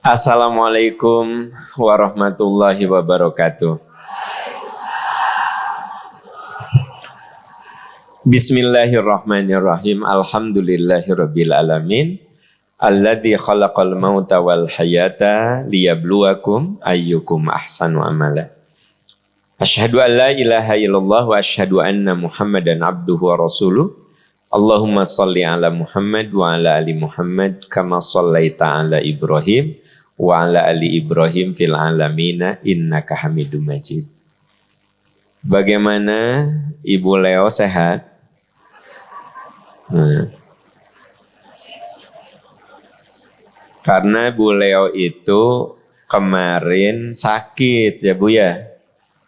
Assalamualaikum warahmatullahi wabarakatuh. Bismillahirrahmanirrahim. Alhamdulillahirabbil alamin. Alladzi khalaqal mauta wal hayata liyabluwakum ayyukum ahsanu amala. Asyhadu an la ilaha illallah wa asyhadu anna Muhammadan abduhu wa rasuluh. Allahumma shalli ala Muhammad wa ala ali Muhammad kama shallaita ala Ibrahim wa ala ali Ibrahim fil alamina innaka Hamidum Majid. Bagaimana Ibu Leo, sehat? Karena Bu Leo itu kemarin sakit ya Bu ya.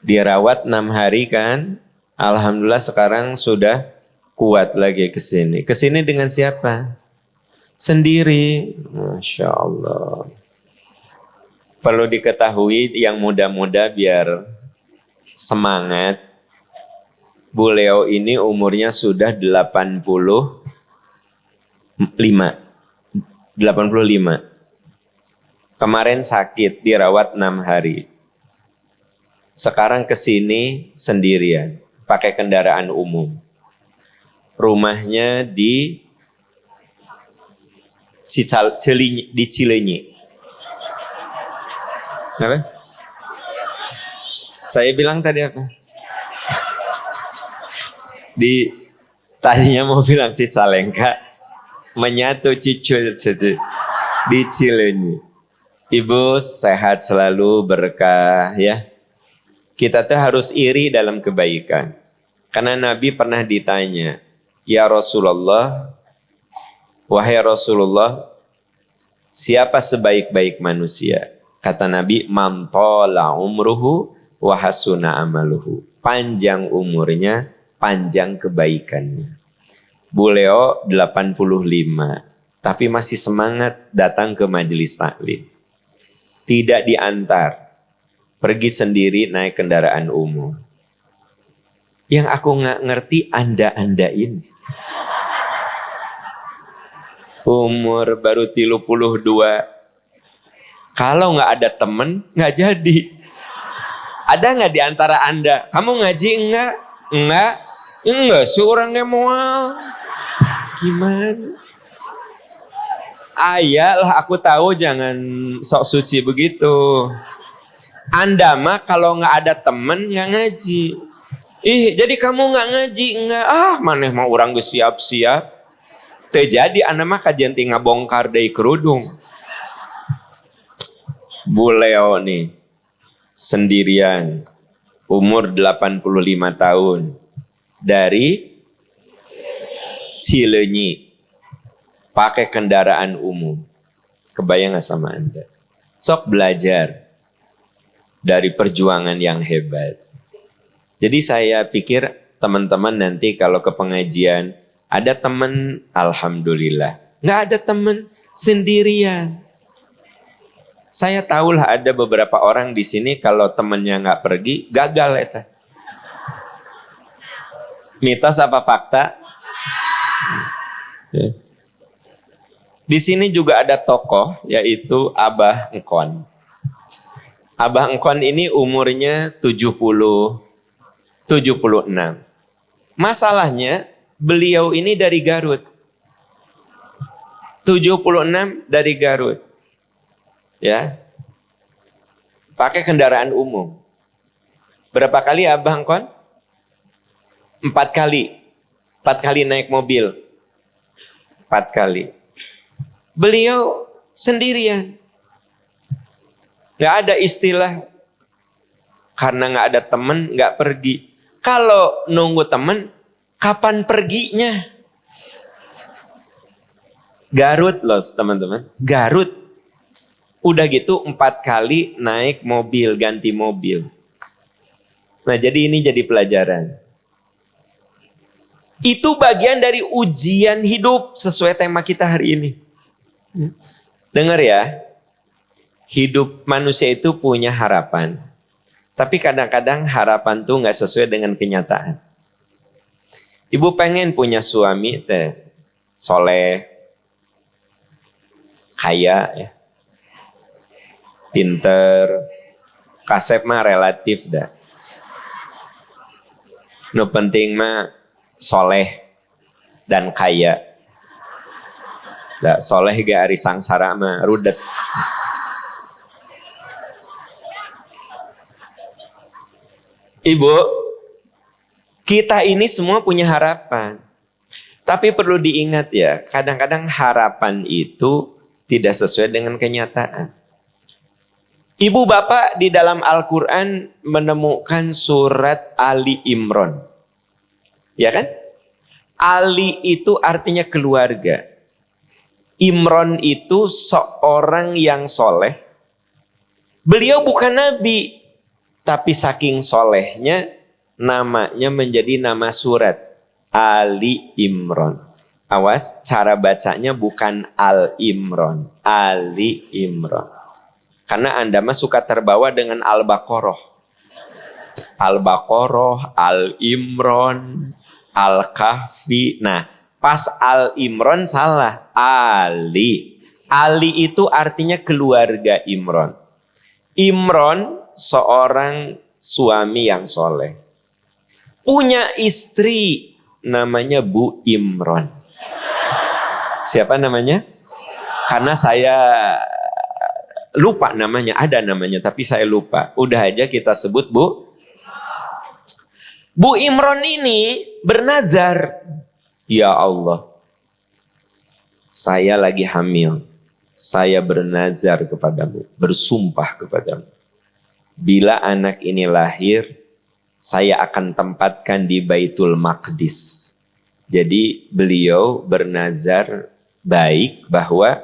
Dirawat 6 hari kan. Alhamdulillah sekarang sudah kuat lagi kesini. Kesini dengan siapa? Sendiri. Masya Allah. Perlu diketahui yang muda-muda biar semangat. Bu Leo ini umurnya sudah 85. Kemarin sakit, dirawat 6 hari. Sekarang kesini sendirian, pakai kendaraan umum. Rumahnya di Cileunyi. Apa? Saya bilang tadi apa? Tadinya mau bilang Cicalengka, menyatu Cicu di Cileunyi. Ibu sehat selalu, berkah ya. Kita tuh harus iri dalam kebaikan. Karena Nabi pernah ditanya, ya Rasulullah, wahai Rasulullah, siapa sebaik-baik manusia? Kata Nabi, man tala umruhu wa hasuna amaluhu. Panjang umurnya, panjang kebaikannya. Bu Leo 85, tapi masih semangat datang ke majelis taklim. Tidak diantar, pergi sendiri naik kendaraan umum. Yang aku nggak ngerti anda ini. Umur baru 32. Kalau nggak ada temen, nggak jadi. Ada nggak di antara anda? Kamu ngaji enggak? Enggak, seorang emoal. Gimana? Ayalah, aku tahu, jangan sok suci begitu. Anda mah kalau nggak ada temen nggak ngaji. Jadi kamu nggak ngaji? Enggak. Maneh mau orang geus siap-siap. Terjadi Anda mah kajian tinggal bongkar dari kerudung. Bu Leo nih sendirian, umur 85 tahun, dari Cileunyi, pakai kendaraan umum. Kebayang gak sama Anda? Sok belajar dari perjuangan yang hebat. Jadi saya pikir teman-teman nanti kalau ke pengajian, ada teman, alhamdulillah. Nggak ada teman, sendirian. Saya tahulah ada beberapa orang di sini kalau temennya nggak pergi, gagal ya. Mitos apa fakta? Di sini juga ada tokoh, yaitu Abah Engkon. Abah Engkon ini umurnya 76. Masalahnya beliau ini dari Garut. 76 dari Garut. Ya. Pakai kendaraan umum. Berapa kali Abah Engkon? 4 kali. 4 kali naik mobil. 4 kali. Beliau sendirian. Gak ada istilah karena gak ada temen gak pergi. Kalau nunggu temen, kapan perginya? Garut loh teman-teman. Garut. Udah gitu 4 kali naik mobil, ganti mobil. Nah jadi ini jadi pelajaran. Itu bagian dari ujian hidup sesuai tema kita hari ini. Dengar ya, hidup manusia itu punya harapan. Tapi kadang-kadang harapan tuh gak sesuai dengan kenyataan. Ibu pengen punya suami soleh, kaya ya. pinter, Kasep mah relatif dah. Nu penting mah soleh dan kaya. Soleh ge ari sangsara mah rudet. Ibu, kita ini semua punya harapan. Tapi perlu diingat ya, kadang-kadang harapan itu tidak sesuai dengan kenyataan. Ibu bapak di dalam Al-Quran menemukan surat Ali Imran. Ya kan? Ali itu artinya keluarga. Imran itu seorang yang soleh. Beliau bukan nabi, tapi saking solehnya namanya menjadi nama surat Ali Imran. Awas, cara bacanya bukan Al Imran, Ali Imran. Karena Anda mah suka terbawa dengan Al-Baqarah. Al-Baqarah, Al Imran, Al-Kahfi. Nah, pas Al Imran salah, Ali. Ali itu artinya keluarga Imran. Imran seorang suami yang soleh. Punya istri namanya Bu Imran. Siapa namanya? Karena saya lupa namanya, ada namanya tapi saya lupa. Udah aja kita sebut Bu. Bu Imran ini bernazar. Ya Allah, saya lagi hamil. Saya bernazar kepadamu, bersumpah kepadamu. Bila anak ini lahir, saya akan tempatkan di Baitul Maqdis. Jadi beliau bernazar baik bahwa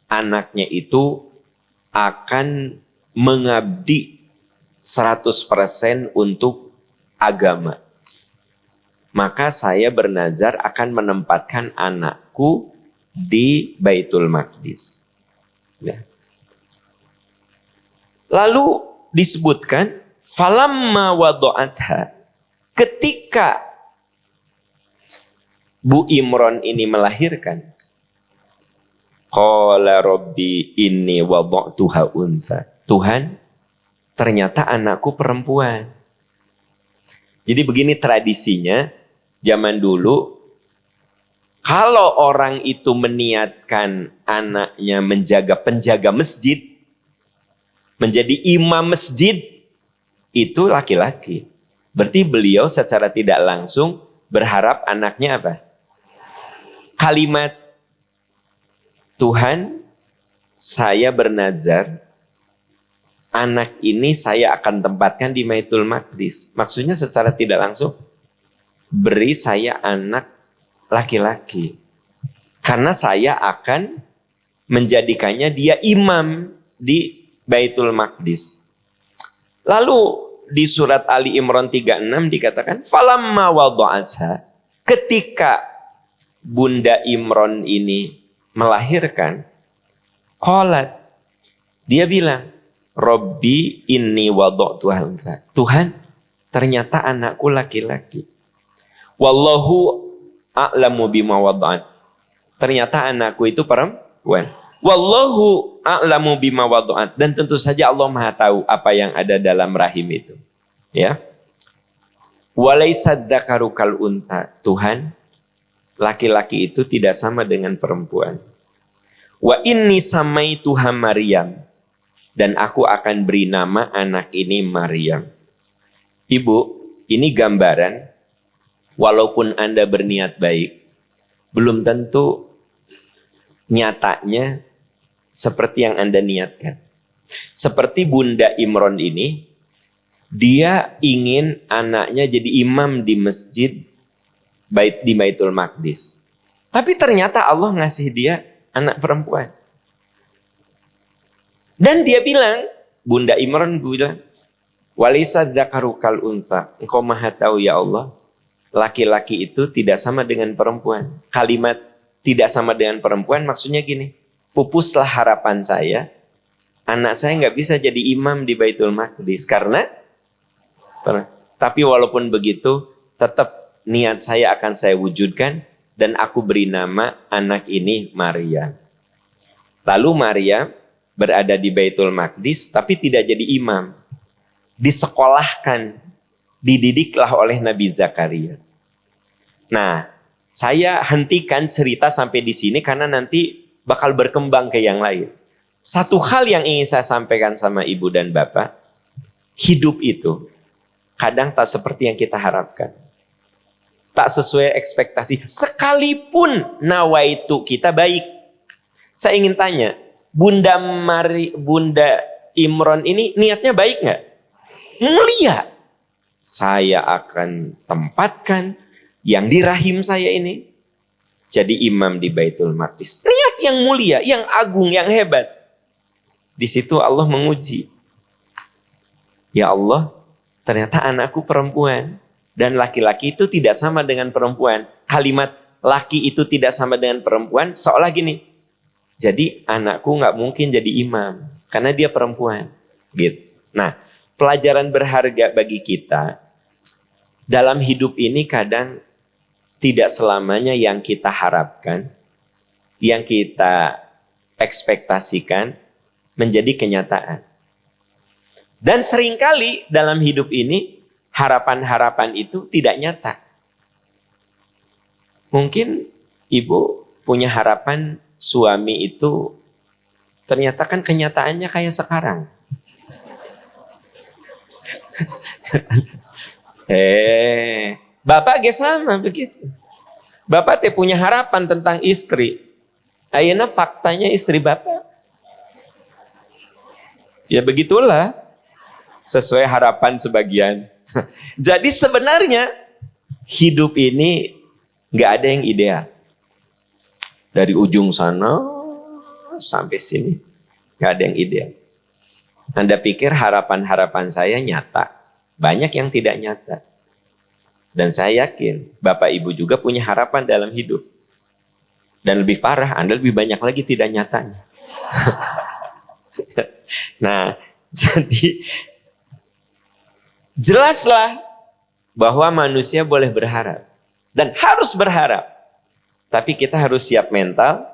anaknya itu akan mengabdi 100% untuk agama. Maka saya bernazar akan menempatkan anakku di Baitul Maqdis. Ya. Lalu disebutkan, falamma wadu'atha, ketika Bu Imran ini melahirkan, qala rabbi inni wadu'tuha untha. Tuhan, ternyata anakku perempuan. Jadi begini tradisinya, zaman dulu, kalau orang itu meniatkan anaknya menjaga penjaga masjid, menjadi imam masjid, itu laki-laki. Berarti beliau secara tidak langsung berharap anaknya apa? Kalimat, Tuhan, saya bernazar, anak ini saya akan tempatkan di Baitul Maqdis. Maksudnya secara tidak langsung, beri saya anak laki-laki. Karena saya akan menjadikannya dia imam di Baitul Maqdis. Lalu di surat Ali Imran 36 dikatakan, falamma wadu'atha, ketika Bunda Imran ini melahirkan, qalat, dia bilang, Rabbi inni wadu'tuha untha. Tuhan, ternyata anakku laki-laki. Wallahu a'lamu bima wadu'at. Ternyata anakku itu perempuan. Wallahu a'lamu bima wadu'at. Dan tentu saja Allah Maha tahu apa yang ada dalam rahim itu. Ya. Walaysa dzakaru kal untha. Tuhan, laki-laki itu tidak sama dengan perempuan. Wa inni samaituha Maryam. Dan aku akan beri nama anak ini Maryam. Ibu, ini gambaran, walaupun Anda berniat baik, belum tentu nyatanya seperti yang Anda niatkan. Seperti Bunda Imran ini, dia ingin anaknya jadi imam di masjid di Baitul Maqdis. Tapi ternyata Allah ngasih dia anak perempuan. Dan dia bilang, Bunda Imran bilang, walisa dzakaru kal untha. Engkau Maha tahu ya Allah, laki-laki itu tidak sama dengan perempuan. Kalimat tidak sama dengan perempuan maksudnya gini, pupuslah harapan saya, anak saya nggak bisa jadi imam di Baitul Maqdis karena, tapi walaupun begitu, tetap niat saya akan saya wujudkan dan aku beri nama anak ini Maryam. Lalu Maryam berada di Baitul Maqdis tapi tidak jadi imam. Disekolahkan, dididiklah oleh Nabi Zakaria. Nah, saya hentikan cerita sampai di sini karena nanti bakal berkembang ke yang lain. Satu hal yang ingin saya sampaikan sama ibu dan bapak, hidup itu kadang tak seperti yang kita harapkan. Tak sesuai ekspektasi. Sekalipun nawaitu kita baik. Saya ingin tanya, Bunda Imron ini niatnya baik nggak? Mulia. Saya akan tempatkan yang di rahim saya ini jadi imam di Baitul Maqdis. Niat yang mulia, yang agung, yang hebat. Di situ Allah menguji. Ya Allah, ternyata anakku perempuan. Dan laki-laki itu tidak sama dengan perempuan. Kalimat laki itu tidak sama dengan perempuan seolah gini. Jadi anakku nggak mungkin jadi imam. Karena dia perempuan. Gitu. Nah, pelajaran berharga bagi kita. Dalam hidup ini kadang tidak selamanya yang kita harapkan. Yang kita ekspektasikan menjadi kenyataan. Dan seringkali dalam hidup ini harapan-harapan itu tidak nyata. Mungkin ibu punya harapan suami itu ternyata kan kenyataannya kayak sekarang. Bapak ge sama begitu. Bapak teh punya harapan tentang istri. Ayeuna faktanya istri bapak. Ya begitulah. Sesuai harapan sebagian. Jadi sebenarnya hidup ini nggak ada yang ideal. Dari ujung sana sampai sini nggak ada yang ideal. Anda pikir harapan-harapan saya nyata? Banyak yang tidak nyata. Dan saya yakin Bapak Ibu juga punya harapan dalam hidup. Dan lebih parah, Anda lebih banyak lagi tidak nyatanya. Nah, jadi jelaslah bahwa manusia boleh berharap. Dan harus berharap. Tapi kita harus siap mental,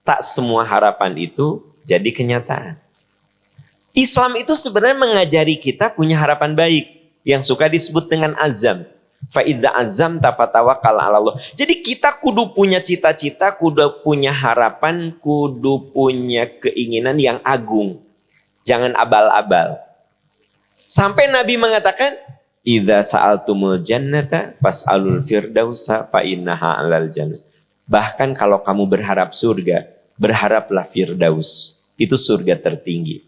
tak semua harapan itu jadi kenyataan. Islam itu sebenarnya mengajari kita punya harapan baik. Yang suka disebut dengan azam. Fa'idha azam tafatawakkal ala Allah. Jadi kita kudu punya cita-cita, kudu punya harapan, kudu punya keinginan yang agung. Jangan abal-abal. Sampai Nabi mengatakan, idza sa'altumul jannata fas'alul firdausa fa innaha 'alal jannah. Bahkan kalau kamu berharap surga, berharaplah firdaus. Itu surga tertinggi.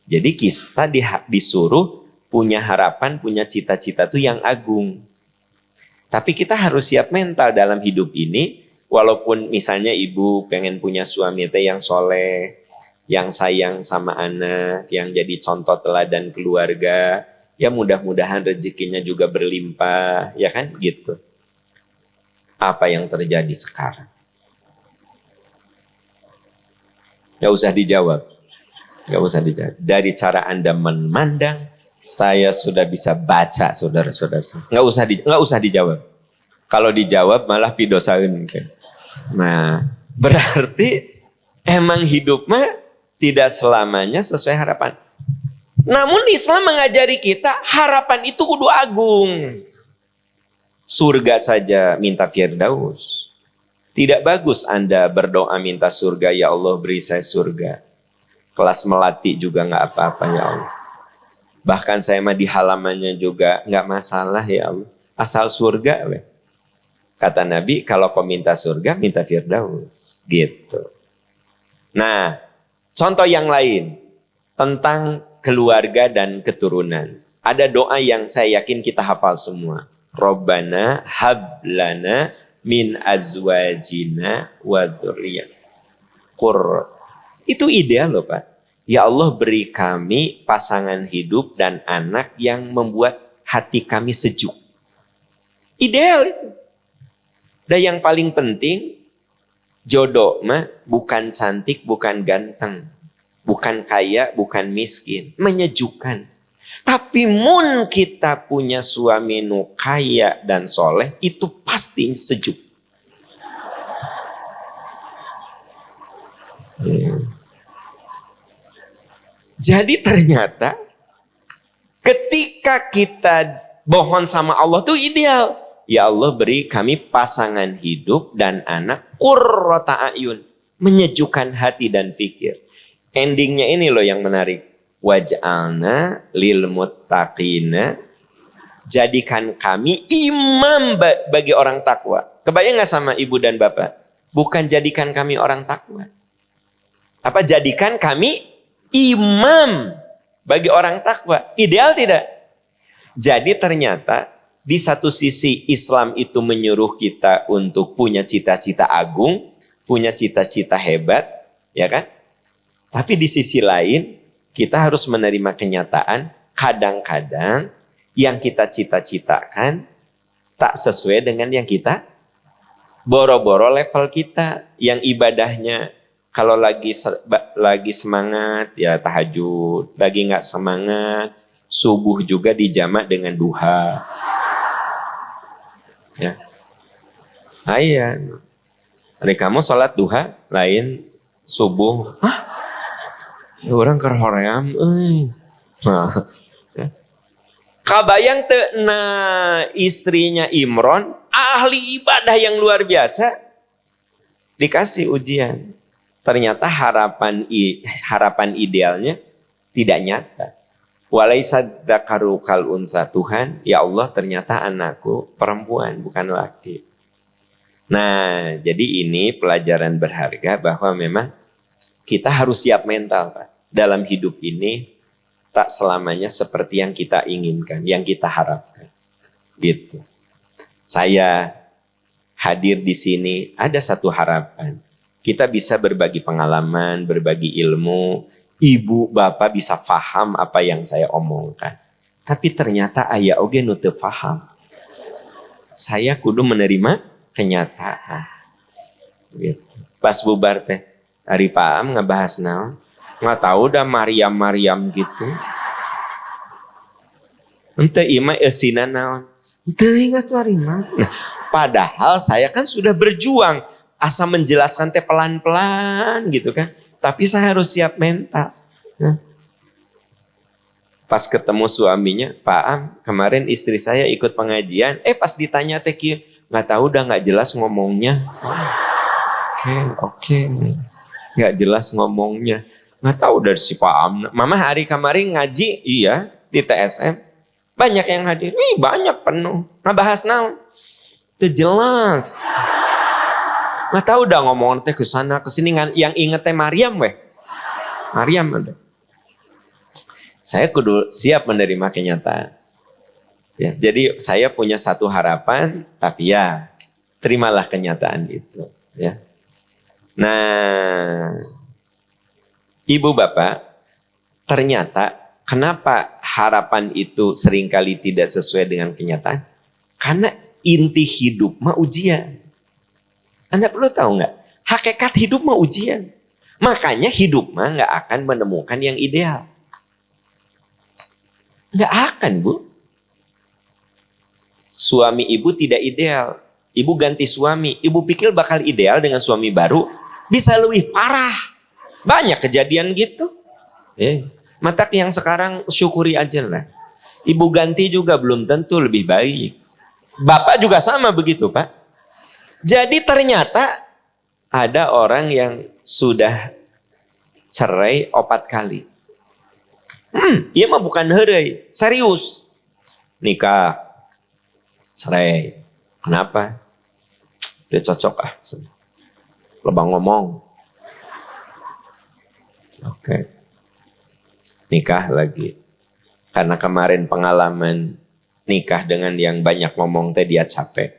Jadi kita disuruh punya harapan, punya cita-cita itu yang agung. Tapi kita harus siap mental dalam hidup ini. Walaupun misalnya ibu pengen punya suami yang soleh, yang sayang sama anak, yang jadi contoh teladan keluarga, ya mudah-mudahan rezekinya juga berlimpah, ya kan gitu. Apa yang terjadi sekarang? Gak usah dijawab. Gak usah dijawab. Dari cara Anda memandang, saya sudah bisa baca, saudara-saudara. Nggak usah dijawab. Kalau dijawab malah pidosaun. Nah, berarti emang hidup mah tidak selamanya sesuai harapan. Namun Islam mengajari kita harapan itu kudu agung. Surga saja minta firdaus. Tidak bagus Anda berdoa minta surga, ya Allah beri saya surga. Kelas melati juga nggak apa-apa ya Allah. Bahkan saya mah di halamannya juga nggak masalah ya Allah. Asal surga. Weh. Kata Nabi, kalau kau minta surga, minta firdaus. Gitu. Nah, contoh yang lain. Tentang keluarga dan keturunan. Ada doa yang saya yakin kita hafal semua. Rabbana hablana min azwajina wa dzurriyyah. Itu ideal loh Pak. Ya Allah beri kami pasangan hidup dan anak yang membuat hati kami sejuk. Ideal itu. Dan yang paling penting, jodoh mah bukan cantik, bukan ganteng. Bukan kaya, bukan miskin. Menyejukkan. Tapi mun kita punya suami nu kaya dan soleh, itu pasti sejuk. Jadi ternyata ketika kita mohon sama Allah tuh ideal. Ya Allah beri kami pasangan hidup dan anak qurrata a'yun. Menyejukkan hati dan fikir. Endingnya ini loh yang menarik. Waj'alna lil muttaqina. Jadikan kami imam bagi orang takwa. Kebayang gak sama ibu dan bapak? Bukan jadikan kami orang takwa. Apa jadikan kami imam bagi orang takwa. Ideal tidak? Jadi ternyata di satu sisi Islam itu menyuruh kita untuk punya cita-cita agung, punya cita-cita hebat, ya kan? Tapi di sisi lain kita harus menerima kenyataan kadang-kadang yang kita cita-citakan tak sesuai dengan yang kita boro-boro level kita, yang ibadahnya kalau lagi semangat ya tahajud, lagi nggak semangat subuh juga dijamak dengan duha. Ya. Iya. Hari kamu sholat duha, lain subuh. Hah? Ya, orang kerhoream. Nah, ya. Kabayang istrinya Imron, ahli ibadah yang luar biasa, dikasih ujian. Ternyata harapan idealnya tidak nyata. Walaisa dzakaru kal unsa, Tuhan, ya Allah ternyata anakku perempuan bukan laki. Nah, jadi ini pelajaran berharga bahwa memang kita harus siap mental, Pak. Dalam hidup ini tak selamanya seperti yang kita inginkan, yang kita harapkan. Gitu. Saya hadir di sini ada satu harapan. Kita bisa berbagi pengalaman, berbagi ilmu. Ibu, bapak bisa paham apa yang saya omongkan. Tapi ternyata ayah oge nu teu paham. Saya kudu menerima kenyataan. Gitu. Pas bubar teh, Ari Paam ngebahas naon? Nggak tahu dah Maryam gitu. Ente ima esina naon? Ente ingat Maryam. Nah, padahal saya kan sudah berjuang. Asa menjelaskan teh pelan-pelan gitu kan. Tapi saya harus siap mental. Nah, pas ketemu suaminya, Pak Am, kemarin istri saya ikut pengajian. Pas ditanya teh kieu, nggak tahu udah nggak jelas ngomongnya. Oke, nggak jelas ngomongnya. Nggak tahu dari si Pak Am. Mama hari kemarin ngaji, iya di TSM. Banyak yang hadir. Banyak penuh. Ngebahas naon? Itu jelas. Nggak tahu udah ngomong teh ke sana ke sini, yang inget teh Maryam weh. Maryam ada. Saya kudu siap menerima kenyataan. Ya, jadi saya punya satu harapan, tapi ya terimalah kenyataan itu. Ya. Nah, ibu bapak, ternyata kenapa harapan itu seringkali tidak sesuai dengan kenyataan? Karena inti hidup mah ujian. Anda perlu tahu nggak? Hakikat hidup mah ujian. Makanya hidup mah nggak akan menemukan yang ideal. Nggak akan, Bu. Suami ibu tidak ideal. Ibu ganti suami. Ibu pikir bakal ideal dengan suami baru. Bisa lebih parah. Banyak kejadian gitu. Mata yang sekarang syukuri aja lah. Ibu ganti juga belum tentu lebih baik. Bapak juga sama begitu, Pak. Jadi ternyata ada orang yang sudah cerai 4 kali. Iya mah bukan heureuy, serius. Nikah, cerai. Kenapa? Itu cocok ah. Lebang ngomong. Oke. Nikah lagi. Karena kemarin pengalaman nikah dengan yang banyak ngomong teh dia capek.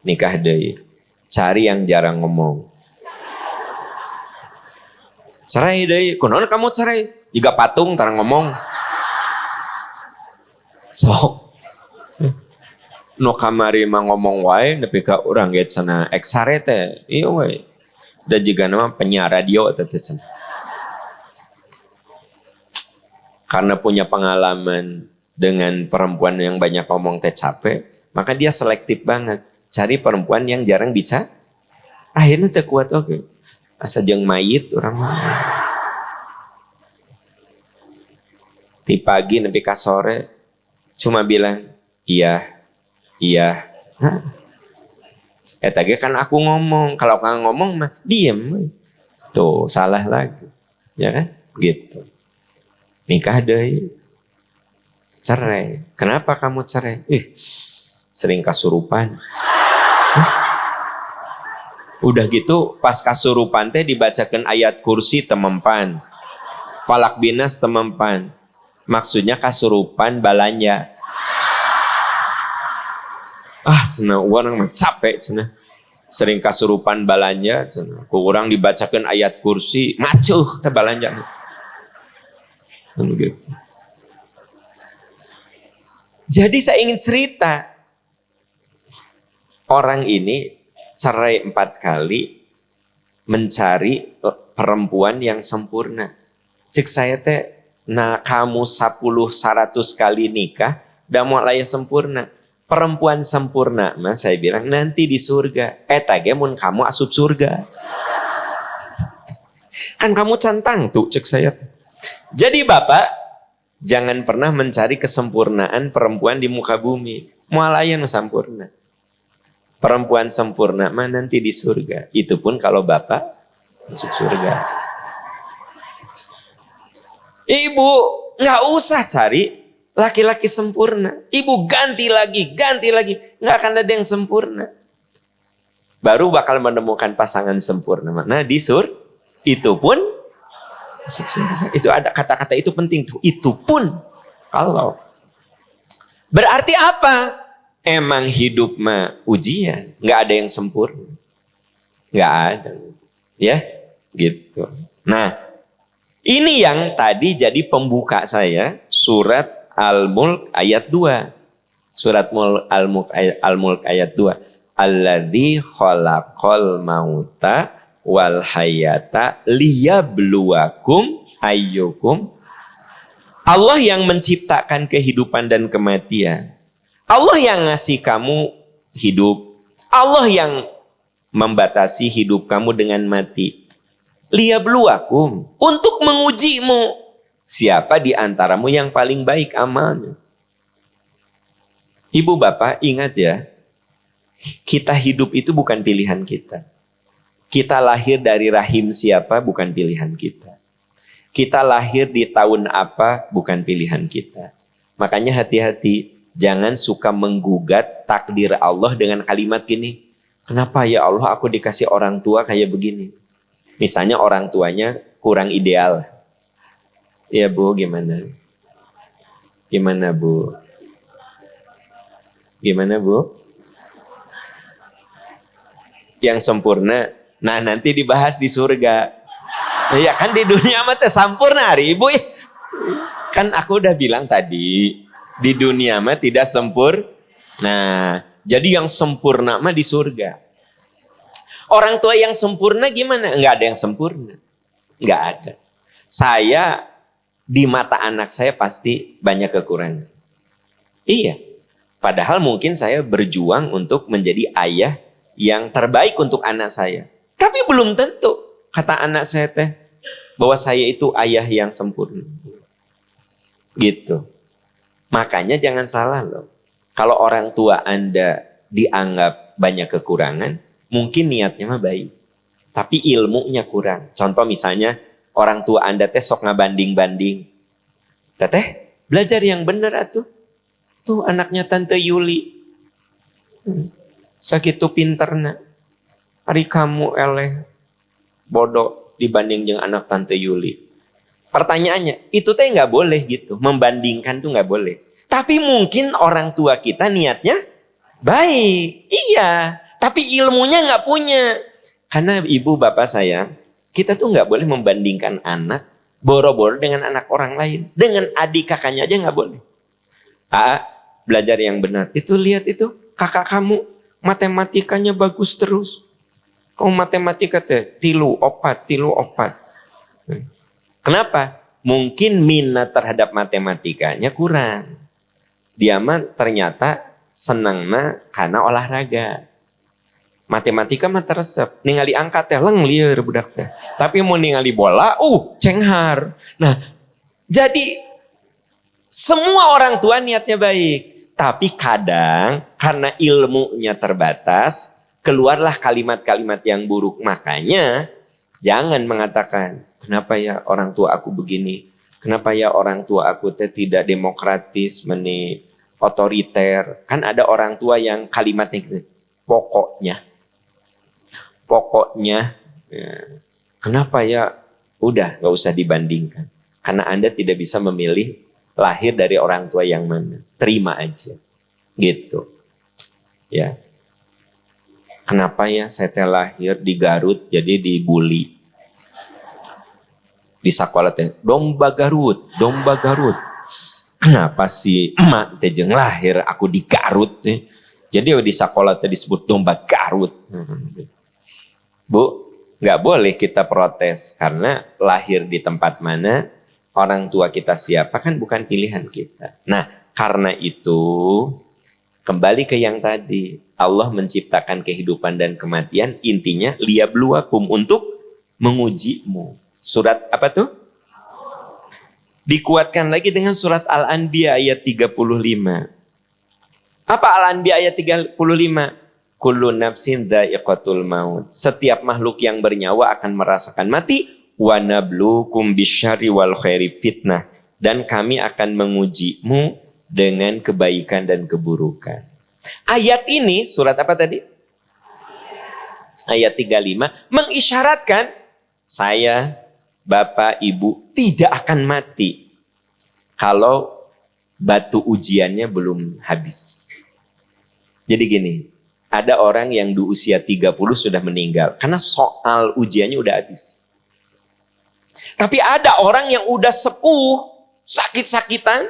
Nikah deui. Cari yang jarang ngomong. Cerai deui. Kunaon kamu cerai? Jika patung tarang ngomong. Sok. No kamari mah ngomong wae nepi ka urang ge cenah eksare teh. Ieu we. Da jiga nama penyiar radio teh cenah. Karena punya pengalaman dengan perempuan yang banyak ngomong teh capek, maka dia selektif banget. Cari perempuan yang jarang bicara. Akhirnya teh kuat oke. Asa jeung mayit urang mah. Di pagi nepi ka sore cuma bilang iya, iya. Eta ge kan aku ngomong. Kalau kang ngomong mah diem. Tuh salah lagi. Ya kan? Gitu. Nikah deui. Cerai. Kenapa kamu cerai? Sering kasurupan. Udah gitu pas kasurupan teh dibacakan ayat kursi temempan. Falak binas temempan. Maksudnya kasurupan balanya. Cenah orang mah capek cenah. Sering kasurupan balanja cenah. Ku urang dibacakan ayat kursi, macuh teh balanja. Gitu. Jadi saya ingin cerita. Orang ini cerai 4 kali mencari perempuan yang sempurna. Cek saya teh, nah kamu 10-100 kali nikah, udah mulai sempurna. Perempuan sempurna, mas saya bilang nanti di surga. Eta ge mun kamu asup surga. Kan kamu cantang tuh cek saya. Jadi bapak, jangan pernah mencari kesempurnaan perempuan di muka bumi. Mualayan sempurna. Perempuan sempurna mah nanti di surga. Itu pun kalau bapak masuk surga. Ibu nggak usah cari laki-laki sempurna. Ibu ganti lagi. Nggak akan ada yang sempurna. Baru bakal menemukan pasangan sempurna. Nah di surga itu pun masuk surga. Itu ada kata-kata itu penting tuh. Itu pun kalau. Berarti apa? Emang hidup mah ujian. Nggak ada yang sempurna. Nggak ada. Ya gitu. Nah ini yang tadi jadi pembuka saya. Surat Al-Mulk ayat 2. Surat Al-Mulk ayat 2. Alladzi khalaqal mauta wal hayata liyabluwakum ayyukum. Allah yang menciptakan kehidupan dan kematian. Allah yang ngasih kamu hidup. Allah yang membatasi hidup kamu dengan mati. Liyabluwakum, untuk mengujimu. Siapa di antaramu yang paling baik amalnya? Ibu bapak ingat ya, kita hidup itu bukan pilihan kita. Kita lahir dari rahim siapa bukan pilihan kita. Kita lahir di tahun apa bukan pilihan kita. Makanya hati-hati, jangan suka menggugat takdir Allah dengan kalimat gini. Kenapa ya Allah aku dikasih orang tua kayak begini? Misalnya orang tuanya kurang ideal. Ya Bu, gimana? Gimana Bu? Gimana Bu? Yang sempurna. Nah nanti dibahas di surga. Ya kan di dunia mah teh sampurna hari Ibu. Kan aku udah bilang tadi. Di dunia mah tidak sempurna. Nah jadi yang sempurna mah di surga. Orang tua yang sempurna gimana? Enggak ada yang sempurna. Enggak ada. Saya di mata anak saya pasti banyak kekurangan. Iya. Padahal mungkin saya berjuang untuk menjadi ayah yang terbaik untuk anak saya. Tapi belum tentu kata anak saya teh bahwa saya itu ayah yang sempurna. Gitu. Makanya jangan salah loh. Kalau orang tua Anda dianggap banyak kekurangan, mungkin niatnya mah baik. Tapi ilmunya kurang. Contoh misalnya orang tua Anda teh sok ngabanding-banding. Teteh, belajar yang benar atuh. Tuh anaknya Tante Yuli. Sakitu pinterna. Hari kamu eleh bodoh dibanding dengan anak Tante Yuli. Pertanyaannya, itu teh nggak boleh gitu. Membandingkan tuh nggak boleh. Tapi mungkin orang tua kita niatnya baik. Iya. Tapi ilmunya nggak punya. Karena ibu bapak saya, kita tuh nggak boleh membandingkan anak boro-boro dengan anak orang lain. Dengan adik kakaknya aja nggak boleh. Belajar yang benar. Itu lihat itu kakak kamu matematikanya bagus terus. Kamu matematika teh tilu opat. Kenapa? Mungkin minat terhadap matematikanya kurang. Dia mah ternyata senangna karena olahraga. Matematika mah teresep. Ningali angka teh leng lieur budak teh. Tapi mau ningali bola, cenghar. Nah, jadi Semua orang tua niatnya baik. Tapi kadang karena ilmunya terbatas, keluarlah kalimat-kalimat yang buruk. Makanya jangan mengatakan, kenapa ya orang tua aku begini? Kenapa ya orang tua aku tidak demokratis, otoriter? Kan ada orang tua yang kalimatnya gitu, pokoknya. Ya. Kenapa ya? Udah, gak usah dibandingkan. Karena Anda tidak bisa memilih lahir dari orang tua yang mana. Terima aja. Gitu. Ya. Kenapa ya saya lahir di Garut jadi dibully? Di sekolah teh domba Garut. Kenapa sih emak teh jeung lahir aku di Garut teh. Jadi di sekolah teh disebut domba Garut. Bu, nggak boleh kita protes karena lahir di tempat mana, orang tua kita siapa kan bukan pilihan kita. Nah, karena itu kembali ke yang tadi, Allah menciptakan kehidupan dan kematian, intinya liyabluwakum, untuk mengujimu. Surat apa tuh? Dikuatkan lagi dengan surat Al-Anbiya ayat 35. Apa Al-Anbiya ayat 35? Kullu nafsin dha'iqatul maut. Setiap makhluk yang bernyawa akan merasakan mati. Wa nabluukum bisyarri wal khairi fitnah. Dan kami akan mengujimu dengan kebaikan dan keburukan. Ayat ini, surat apa tadi? Ayat 35, mengisyaratkan saya, Bapak, Ibu tidak akan mati kalau batu ujiannya belum habis. Jadi gini, ada orang yang di usia 30 sudah meninggal karena soal ujiannya udah habis. Tapi ada orang yang udah sepuh, sakit-sakitan,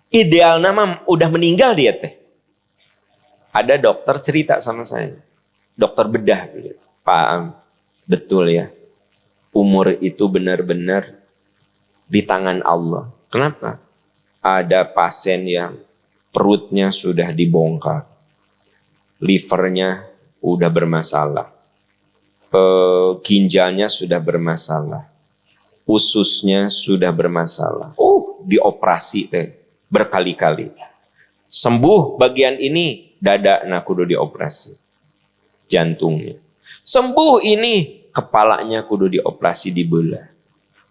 ideal nama udah meninggal dia teh. Ada dokter cerita sama saya, dokter bedah, Pak, betul ya, umur itu benar-benar di tangan Allah. Kenapa? Ada pasien yang perutnya sudah dibongkar, livernya udah bermasalah, ginjalnya sudah bermasalah, ususnya sudah bermasalah. Dioperasi teh berkali-kali. Sembuh bagian ini, dada nak kudu dioperasi. Jantungnya. Sembuh ini, kepalanya kudu dioperasi dibelah.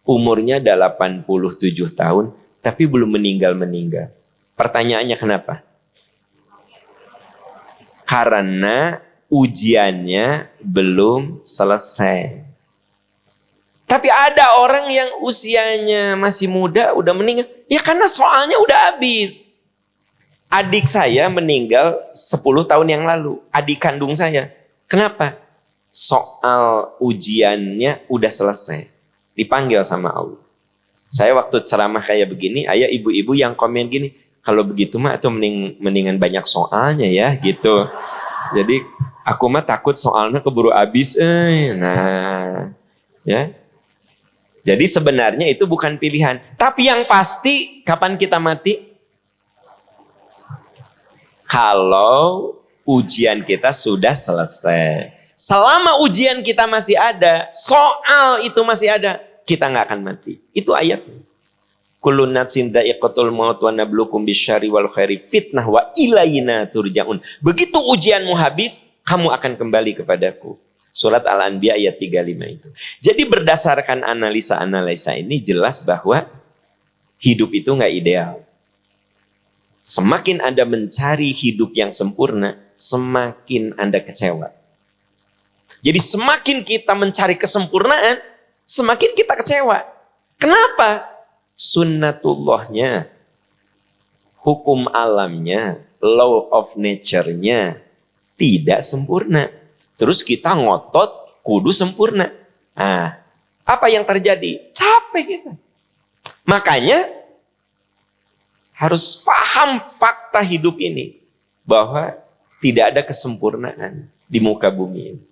Umurnya 87 tahun, tapi belum meninggal-meninggal. Pertanyaannya kenapa? Karena ujiannya belum selesai. Tapi ada orang yang usianya masih muda, udah meninggal. Ya karena soalnya udah habis. Adik saya meninggal 10 tahun yang lalu. Adik kandung saya. Kenapa? Soal ujiannya udah selesai. Dipanggil sama Allah. Saya waktu ceramah kayak begini, ayah ibu-ibu yang komen gini, kalau begitu mah atau mendingan banyak soalnya ya gitu. Jadi aku mah takut soalnya keburu habis. Nah, ya. Jadi sebenarnya itu bukan pilihan. Tapi yang pasti kapan kita mati? Kalau ujian kita sudah selesai. Selama ujian kita masih ada, soal itu masih ada, kita nggak akan mati. Itu ayatnya. Kullu nafsin dha'iqatul maut wa nabluukum bisyarri wal khairi fitnah wa ilaina turja'un. Begitu ujianmu habis, kamu akan kembali kepadaku. Surat Al-Anbiya ayat 35 itu. Jadi berdasarkan analisa-analisa ini jelas bahwa hidup itu nggak ideal. Semakin Anda mencari hidup yang sempurna, semakin Anda kecewa. Jadi semakin kita mencari kesempurnaan, semakin kita kecewa. Kenapa? Sunnatullahnya, hukum alamnya, law of nature-nya tidak sempurna. Terus kita ngotot kudu sempurna. Nah, apa yang terjadi? Capek kita. Makanya harus paham fakta hidup ini. Bahwa tidak ada kesempurnaan di muka bumi ini.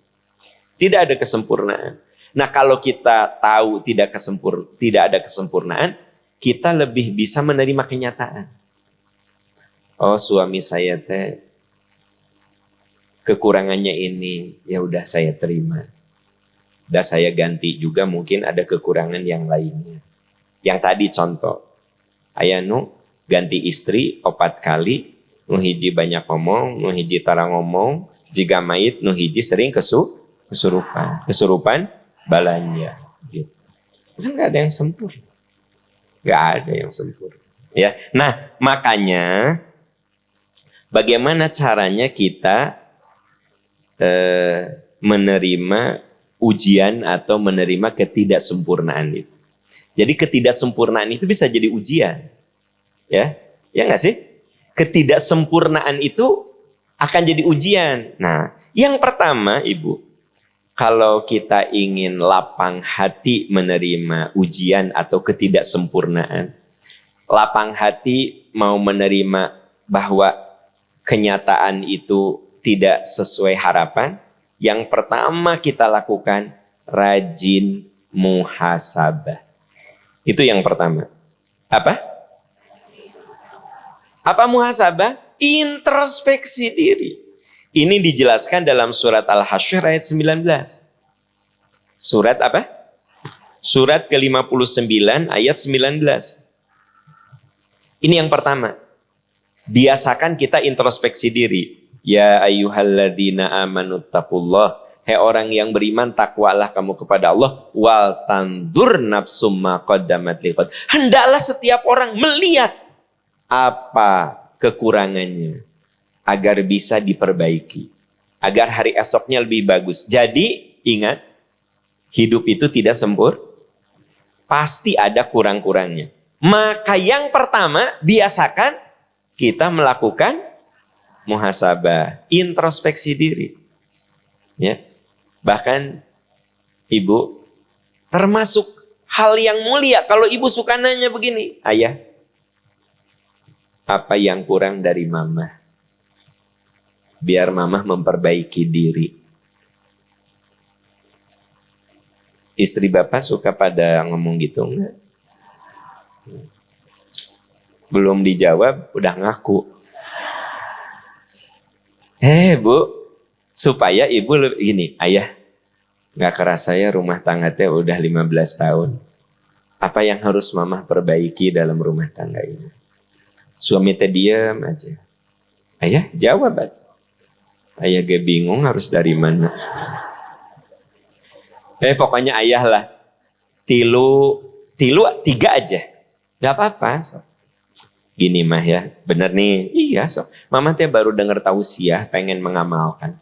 Tidak ada kesempurnaan. Nah kalau kita tahu tidak ada kesempurnaan, kita lebih bisa menerima kenyataan. Oh suami saya teh kekurangannya ini, ya udah saya terima. Udah saya ganti juga mungkin ada kekurangan yang lainnya. Yang tadi contoh, Aya nu ganti istri 4 kali, nu hiji banyak ngomong, nu hiji tara ngomong, jika mait nu hiji sering kesurupan balanya gitu. Kan nggak ada yang sempurna. Nggak ada yang sempurna. Ya, nah makanya bagaimana caranya kita menerima ujian atau menerima ketidaksempurnaan itu. Jadi ketidaksempurnaan itu bisa jadi ujian, ya nggak sih? Ketidaksempurnaan itu akan jadi ujian. Nah, yang pertama, Ibu, kalau kita ingin lapang hati menerima ujian atau ketidaksempurnaan, lapang hati mau menerima bahwa kenyataan itu tidak sesuai harapan, yang pertama kita lakukan rajin muhasabah. Itu yang pertama. Apa? Apa muhasabah? Introspeksi diri. Ini dijelaskan dalam surat Al-Hasyr ayat 19. Surat apa? Surat ke-59 ayat 19. Ini yang pertama. Biasakan kita introspeksi diri. Ya ayyuhalladzina amanu taqullah. Hai orang yang beriman, takwalah kamu kepada Allah. Wal tandur nafsum ma qaddamat liqad. Hendaklah setiap orang melihat apa kekurangannya agar bisa diperbaiki, agar hari esoknya lebih bagus. Jadi ingat, hidup itu tidak sempurna, pasti ada kurang-kurangnya. Maka yang pertama, biasakan kita melakukan muhasabah, introspeksi diri. Ya, bahkan Ibu, termasuk hal yang mulia. Kalau Ibu suka nanya begini, Ayah, apa yang kurang dari Mama? Biar Mama memperbaiki diri. Istri Bapak suka pada ngomong gitu enggak? Belum dijawab udah ngaku. Bu, supaya Ibu gini, Ayah, nggak kerasa ya rumah tangga teh udah 15 tahun. Apa yang harus Mama perbaiki dalam rumah tangga ini? Suami teh diam aja. Ayah jawab. Ayah gak bingung harus dari mana. Pokoknya ayah lah. Tilu 3 aja. Gak apa-apa. So. Gini mah ya, bener nih. Iya so. Mama teh baru denger tausiah, pengen mengamalkan.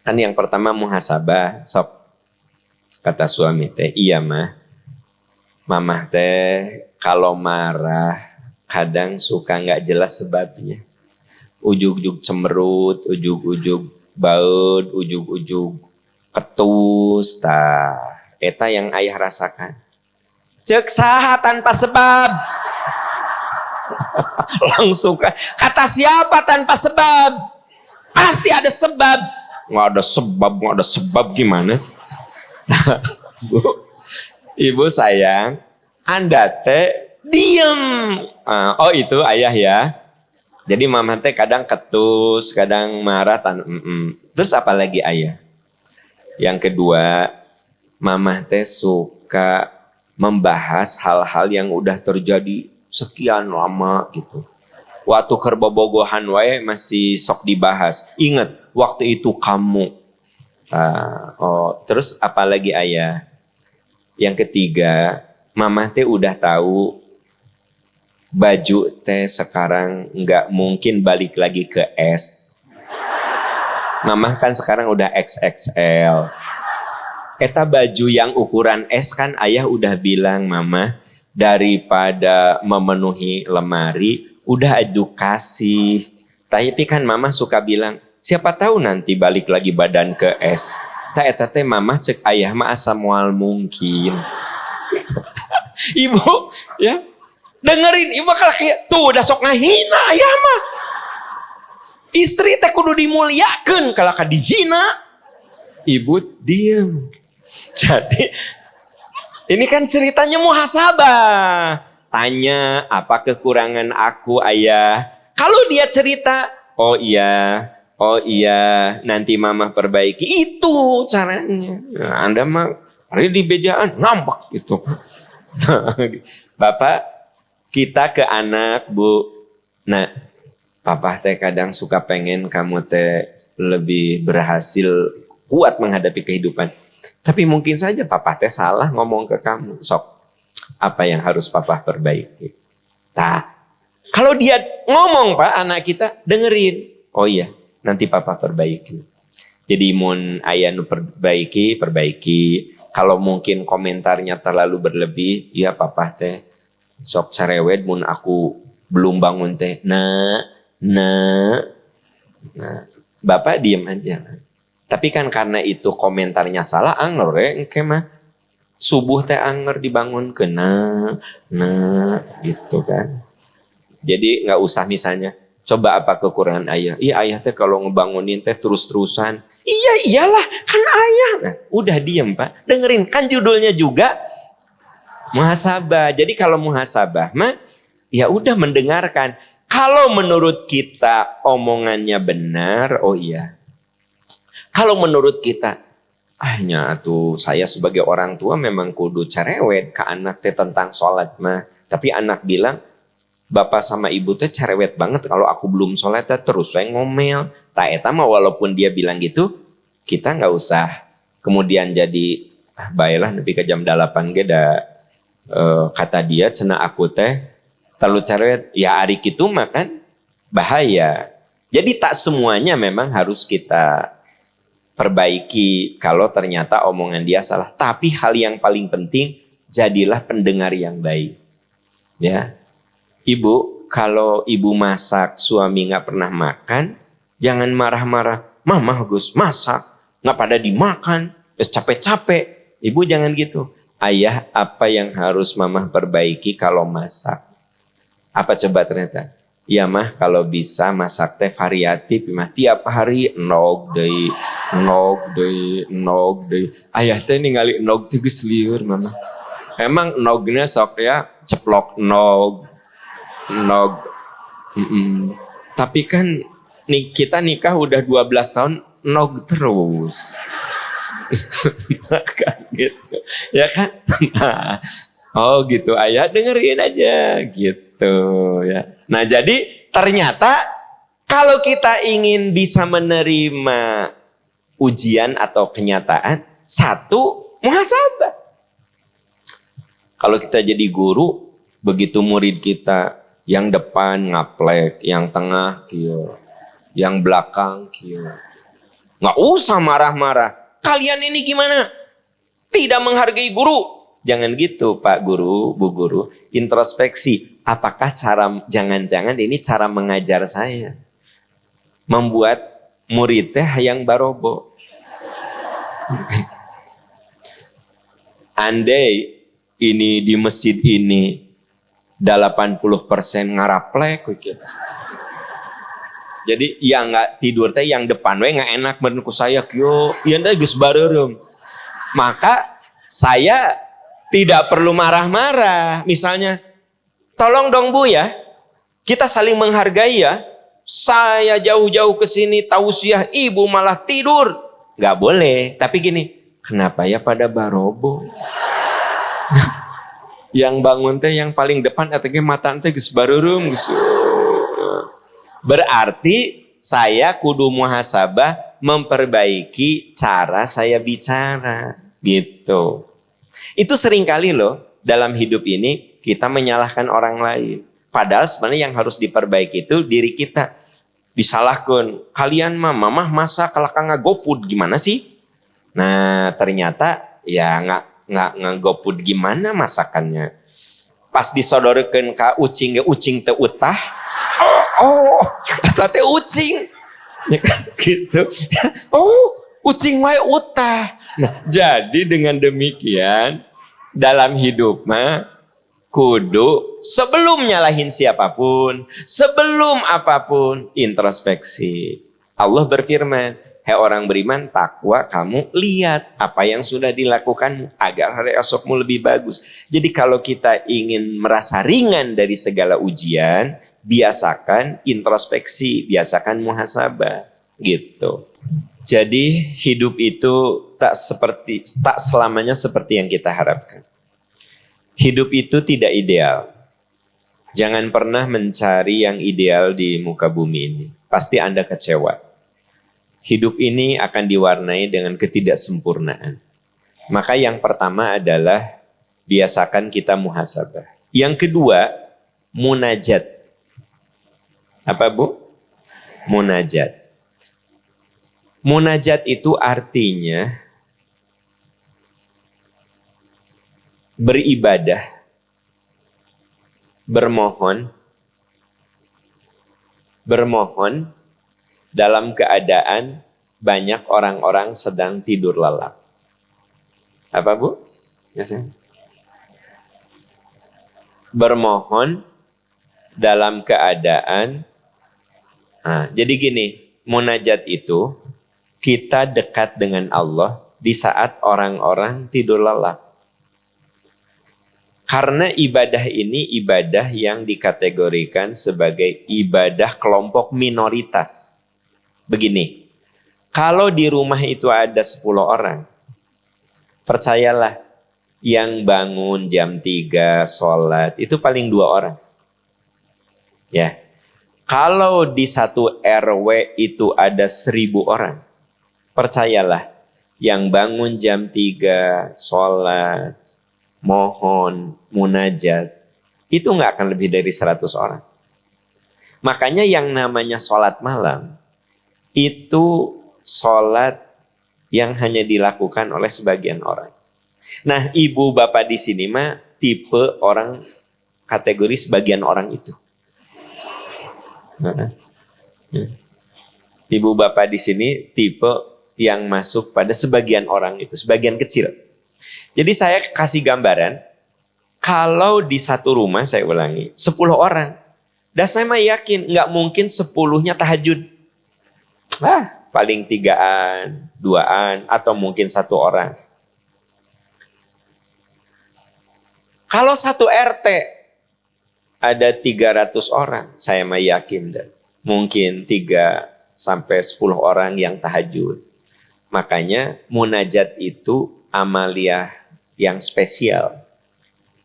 Kan yang pertama muhasabah, sok. Kata suami teh, iya mah. Mama teh kalau marah kadang suka nggak jelas sebabnya. Ujug-ujug cemberut, ujug-ujug baut, ujug-ujug ketus, eta yang ayah rasakan. Cek saha tanpa sebab. Langsung kata siapa tanpa sebab? Pasti ada sebab. Nggak ada sebab gimana sih? Bu, Ibu sayang, Anda teh diem. Oh itu ayah ya. Jadi mama teh kadang ketus, kadang marah. Terus apa lagi ayah? Yang kedua, mama teh suka membahas hal-hal yang udah terjadi sekian lama gitu. Waktu kerbobogohan wae masih sok dibahas. Ingat, waktu itu kamu. Terus apa lagi ayah? Yang ketiga, mama teh udah tahu baju teh sekarang nggak mungkin balik lagi ke S. Mama kan sekarang udah XXL. Eta baju yang ukuran S kan ayah udah bilang, Mama, daripada memenuhi lemari, udah edukasi. Tapi kan Mama suka bilang, siapa tahu nanti balik lagi badan ke S. Eta teh Mama cek ayah mah asa moal mungkin. Ibu, ya. Dengerin, ibu bakal kayak, tuh udah sok ngahina ayah mah. Istri teh kudu dimuliakeun, kalau dihina, ibu diem. Jadi, ini kan ceritanya muhasabah. Tanya, apa kekurangan aku ayah? Kalau dia cerita, oh iya, nanti mama perbaiki. Itu caranya. Nah, Anda mah, hari di bejaan, ngambek gitu. Bapak, kita ke anak, Bu. Nah, papa teh kadang suka pengen kamu teh lebih berhasil, kuat menghadapi kehidupan. Tapi mungkin saja papa teh salah ngomong ke kamu. Sok, apa yang harus papa perbaiki? Nah, kalau dia ngomong Pak, anak kita dengerin. Oh iya, nanti papa perbaiki. Jadi mun aya nu perbaiki. Kalau mungkin komentarnya terlalu berlebih, ya papa teh sok cerewet mun aku belum bangun teh. Nah, Bapak diem aja. Tapi kan karena itu komentarnya salah, anger ya, engke mah subuh teh anger dibangun ke gitu kan. Jadi nggak usah misalnya, coba apa kekurangan ayah? Iya ayah teh kalau ngebangunin teh terus-terusan. Iya iyalah kan ayah. Nah, udah diem Pak, dengerin kan judulnya juga muhasabah. Jadi kalau muhasabah mah ya udah mendengarkan. Kalau menurut kita omongannya benar, oh iya. Kalau menurut kita, ahnya tuh saya sebagai orang tua memang kudu cerewet ke anak teh tentang sholat mah. Tapi anak bilang, bapak sama ibu teh cerewet banget kalau aku belum sholat terus saya ngomel. Tak eta mah walaupun dia bilang gitu, kita nggak usah kemudian jadi baiklah nepi ke jam 8 ge da kata dia cenah aku teh terlalu cerewet. Ya ari kitu mah kan bahaya. Jadi tak semuanya memang harus kita perbaiki kalau ternyata omongan dia salah. Tapi hal yang paling penting, jadilah pendengar yang baik. Ya. Ibu, kalau ibu masak, suami nggak pernah makan, jangan marah-marah. Mama Gus masak, nggak pada dimakan, capek-capek. Ibu jangan gitu. Ayah, apa yang harus mama perbaiki kalau masak? Apa coba ternyata? Ya mah kalau bisa masak teh variatif, mah tiap hari nog deui. Ayah teh ningali nog teh geus lieur mama. Emang nognya sok ya ceplok nog. Tapi kan kita nikah udah 12 tahun nog terus. Kan gitu. Ya kan? Oh gitu ayah dengerin aja gitu ya. Nah jadi ternyata kalau kita ingin bisa menerima ujian atau kenyataan, satu muhasabah. Kalau kita jadi guru, begitu murid kita yang depan ngaplek, yang tengah kieu, yang belakang kieu. Nggak usah marah-marah. Kalian ini gimana? Tidak menghargai guru. Jangan gitu Pak Guru, Bu Guru. Introspeksi. Apakah jangan-jangan ini cara mengajar saya? Membuat murid teh hayang barobo. Andai ini di masjid ini 80% ngaraplek gitu. Jadi yang nggak tidur teh yang depan we nggak enak bener ku saya kyo, ieu teh geus bareureum. Maka saya tidak perlu marah-marah. Misalnya, tolong dong Bu ya, kita saling menghargai ya. Saya jauh-jauh ke sini tausiah, ibu malah tidur. Nggak boleh. Tapi gini, kenapa ya pada barobo? Yang bangun teh yang paling depan atau mata teh geus bareureum geus. Berarti saya kudu muhasabah memperbaiki cara saya bicara gitu. Itu seringkali loh dalam hidup ini kita menyalahkan orang lain. Padahal sebenarnya yang harus diperbaiki itu diri kita. Disalahkan, kalian mamah masak kalau nggak GoFood gimana sih? Nah ternyata ya nggak GoFood gimana masakannya. Pas disodorkan ke ucing teh utah. Oh, tete ucing. Ya kan gitu. Oh, ucing wae utah. Nah, jadi dengan demikian dalam hidup mah kudu sebelum nyalahin siapapun, sebelum apapun introspeksi. Allah berfirman, "Hai orang beriman, takwa kamu lihat apa yang sudah dilakukan agar hari esokmu lebih bagus." Jadi kalau kita ingin merasa ringan dari segala ujian, biasakan introspeksi, biasakan muhasabah gitu. Jadi hidup itu tak selamanya seperti yang kita harapkan. Hidup itu tidak ideal. Jangan pernah mencari yang ideal di muka bumi ini. Pasti Anda kecewa. Hidup ini akan diwarnai dengan ketidaksempurnaan. Maka yang pertama adalah biasakan kita muhasabah. Yang kedua, munajat. Apa Bu? Munajat. Munajat itu artinya beribadah, bermohon dalam keadaan banyak orang-orang sedang tidur lelap. Apa Bu? Biasanya. Bermohon dalam keadaan jadi gini, munajat itu kita dekat dengan Allah di saat orang-orang tidur lelap. Karena ibadah ini ibadah yang dikategorikan sebagai ibadah kelompok minoritas. Begini, kalau di rumah itu ada 10 orang, percayalah yang bangun jam 3 sholat itu paling 2 orang. Ya, kalau di satu RW itu ada 1000 orang, percayalah yang bangun jam 3 sholat, mohon, munajat, itu nggak akan lebih dari 100 orang. Makanya yang namanya sholat malam, itu sholat yang hanya dilakukan oleh sebagian orang. Nah, ibu bapak di sini mah tipe orang kategori sebagian orang itu. Ibu bapak di sini tipe yang masuk pada sebagian orang itu, sebagian kecil. Jadi saya kasih gambaran, kalau di satu rumah, saya ulangi, 10 orang. Dan saya mah yakin, nggak mungkin 10-nya tahajud. Paling 3-an, 2-an, atau mungkin 1 orang. Kalau satu RT, ada 300 orang, saya mah yakin. Mungkin 3 sampai 10 orang yang tahajud. Makanya munajat itu amaliyah yang spesial.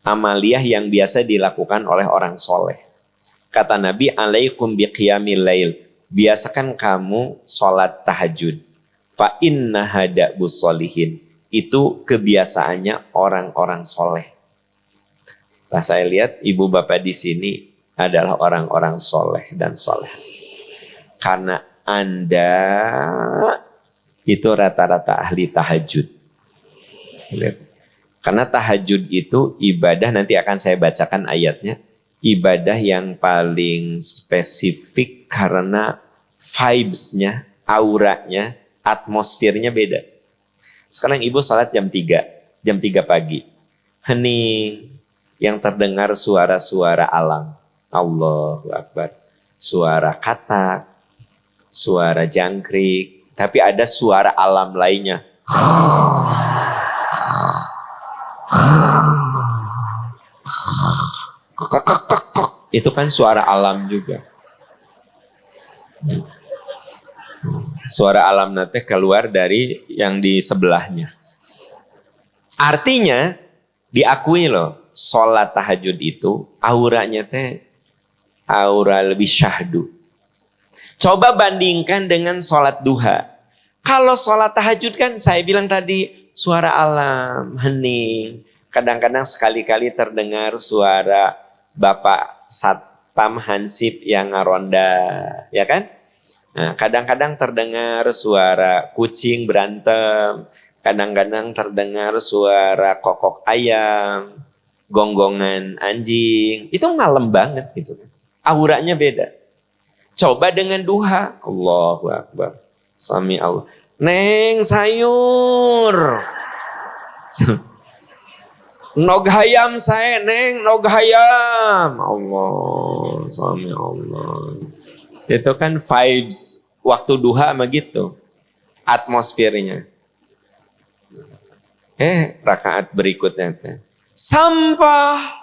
Amaliyah yang biasa dilakukan oleh orang soleh. Kata Nabi, alaikum biqiyamil lail. Biasakan kamu sholat tahajud. Fa inna hada'bus solihin. Itu kebiasaannya orang-orang soleh. Nah, saya lihat ibu bapak di sini adalah orang-orang soleh dan soleh. Karena Anda itu rata-rata ahli tahajud. Karena tahajud itu ibadah, nanti akan saya bacakan ayatnya. Ibadah yang paling spesifik karena vibes-nya, auranya, atmosfernya beda. Sekarang ibu sholat jam 3 pagi. Hening, yang terdengar suara-suara alam. Allahu Akbar. Suara katak, suara jangkrik, tapi ada suara alam lainnya. Itu kan suara alam juga. Suara alam nanti keluar dari yang di sebelahnya. Artinya diakui loh, sholat tahajud itu auranya teh aura lebih syahdu. Coba bandingkan dengan sholat duha. Kalau sholat tahajud kan saya bilang tadi suara alam, hening. Kadang-kadang sekali-kali terdengar suara Bapak Satpam Hansip yang ngaronda, ya kan? Nah, kadang-kadang terdengar suara kucing berantem, kadang-kadang terdengar suara kokok ayam, gonggongan anjing. Itu malam banget gitu kan. Auranya beda. Coba dengan duha. Allahu Akbar. Sami Allah. Neng sayur. Nog hayam saya, neng, nog hayam. Allah, sami Allah. Itu kan vibes waktu duha sama gitu. Atmosfernya. Rakaat berikutnya. Sampah.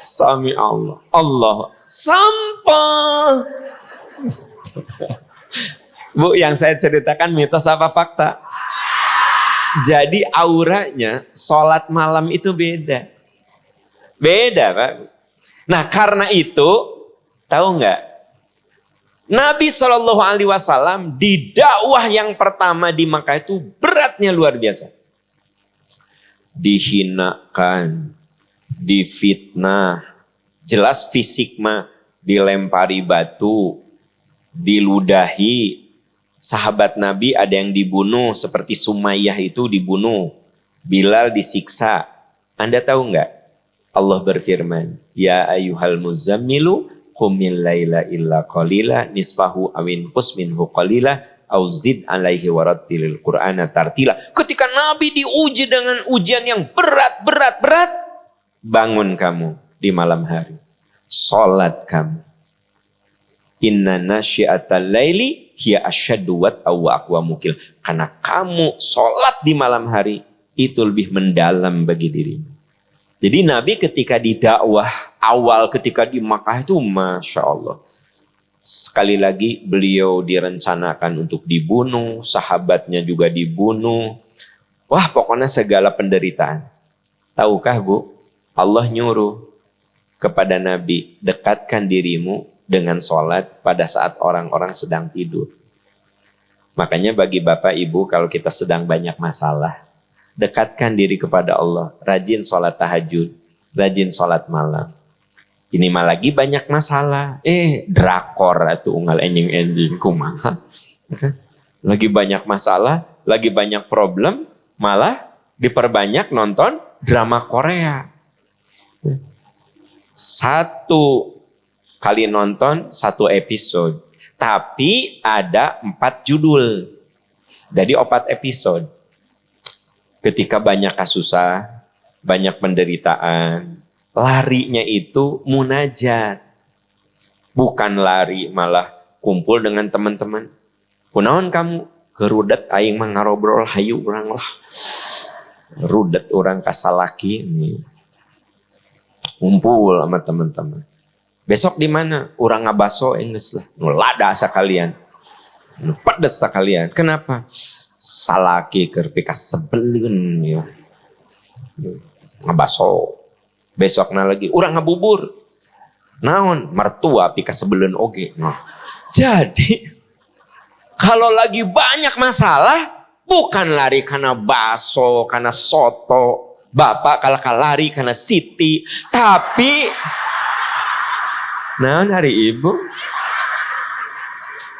Sami Allah. Allah. Sampah. Bu, yang saya ceritakan mitos apa fakta? Jadi auranya sholat malam itu beda. Beda, Pak. Nah, karena itu, tahu nggak? Nabi Shallallahu Alaihi Wasallam di dakwah yang pertama di Makkah itu beratnya luar biasa. Dihinakan, difitnah, jelas fisik mah dilempari batu, diludahi. Sahabat Nabi ada yang dibunuh, seperti Sumayyah itu dibunuh. Bilal disiksa. Anda tahu nggak? Allah berfirman, Ya ayyuhal muzammilu, qumil laila illa qalila, nisfahu awin qus minhu qalila, auzid alaihi warattilil qur'ana tartila. Ketika Nabi diuji dengan ujian yang berat, bangun kamu di malam hari. Salat kamu. Inna nasyiatal laili hiya asyaddu wat'aw wa aqwa mukil. Karena kamu sholat di malam hari itu lebih mendalam bagi dirimu. Jadi Nabi ketika di dakwah awal ketika di Makkah itu Masya Allah. Sekali lagi beliau direncanakan untuk dibunuh, sahabatnya juga dibunuh. Wah, pokoknya segala penderitaan. Tahukah Bu, Allah nyuruh kepada Nabi, dekatkan dirimu dengan sholat pada saat orang-orang sedang tidur. Makanya bagi Bapak Ibu kalau kita sedang banyak masalah, dekatkan diri kepada Allah. Rajin sholat tahajud, rajin sholat malam. Ini mah lagi banyak masalah. Drakor atau unggal enjing-enjing kumaha. Lagi banyak masalah, lagi banyak problem, malah diperbanyak nonton drama Korea. Satu kali nonton satu episode, tapi ada 4 judul. Jadi 4 episode. Ketika banyak kasusah, banyak penderitaan, larinya itu munajat. Bukan lari malah kumpul dengan teman-teman. Kunaon kamu? Kerudet aing mah ngarobrol hayu urang lah. Rudet orang kasalaki nih. Kumpul sama teman-teman. Besok di mana? Urang ngabaso enggeus lah. Nu lada sakalian. Nu pedes sakalian. Kenapa? Salaki keur pikas sebeleun ya. Ngabaso. Besokna lagi urang ngabubur. Naon? Mertua pikas sebeleun oge. Nah. Jadi kalau lagi banyak masalah bukan lari karena baso, karena soto. Bapak kalau lari karena Siti, tapi nah, hari Ibu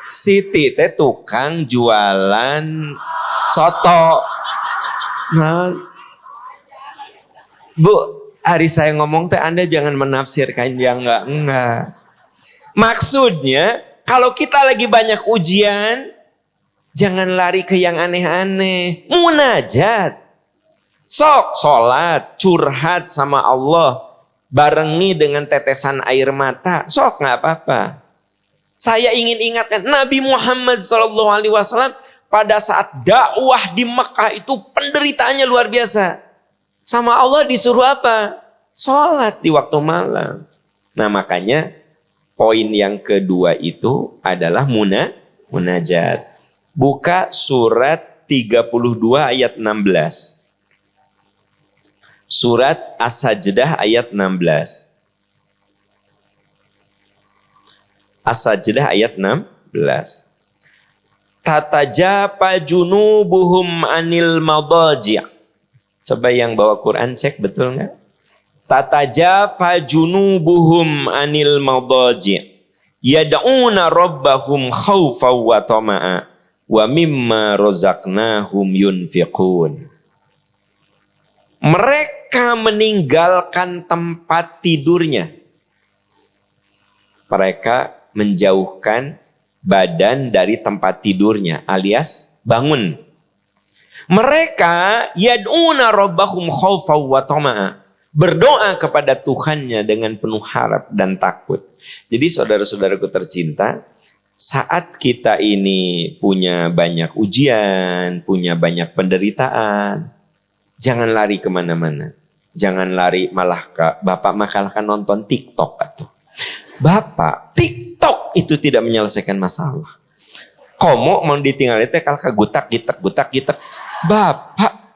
Siti teh tukang jualan soto. Nah, Bu, hari saya ngomong teh Anda jangan menafsirkan yang enggak. Maksudnya, kalau kita lagi banyak ujian, jangan lari ke yang aneh-aneh. Munajat. Sok sholat, curhat sama Allah. Barengi dengan tetesan air mata, sok nggak apa-apa. Saya ingin ingatkan Nabi Muhammad SAW pada saat dakwah di Mekah itu penderitaannya luar biasa. Sama Allah disuruh apa? Sholat di waktu malam. Nah makanya poin yang kedua itu adalah munajat. Buka surat 32 ayat 16. Surat As-Sajdah ayat 16. As-Sajdah ayat 16. Tatajafa junubuhum anil madaji'. Coba yang bawa Quran cek betul nggak? Tatajafa junubuhum anil madaji'. Yad'una rabbahum khawfaw wa tama'a. Wa mimma razaqnahum yunfiqun. Mereka meninggalkan tempat tidurnya. Mereka menjauhkan badan dari tempat tidurnya alias bangun. Mereka yad'una rabbahum khaufaw wa tama'a. Berdoa kepada Tuhannya dengan penuh harap dan takut. Jadi saudara-saudaraku tercinta, saat kita ini punya banyak ujian, punya banyak penderitaan, jangan lari kemana-mana. Jangan lari malah ke Bapak makalahkan nonton TikTok atau Bapak TikTok itu tidak menyelesaikan masalah. Komo mau ditinggal itu kalau gutak gitek. Bapak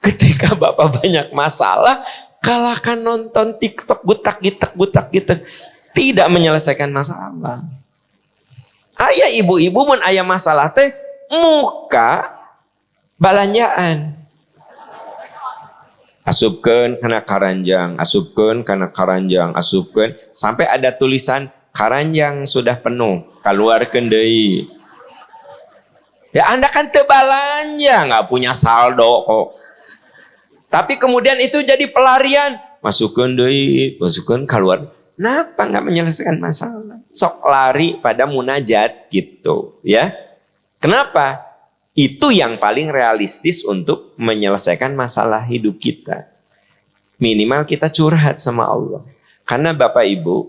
Ketika Bapak banyak masalah, kalahkan nonton TikTok gutak-gitak. Tidak menyelesaikan masalah. Ayah ibu-ibu mun ayah masalah teh muka balanjaan. Asupkeun kana karanjang, asupkeun kana karanjang, asupkeun sampai ada tulisan karanjang sudah penuh, keluarkeun deui. Ya Anda kan teu balanja, nggak punya saldo kok. Tapi kemudian itu jadi pelarian. Masukkan duit, masukkan keluar. Kenapa nggak menyelesaikan masalah? Sok lari pada munajat gitu, ya. Kenapa? Itu yang paling realistis untuk menyelesaikan masalah hidup kita. Minimal kita curhat sama Allah. Karena Bapak Ibu,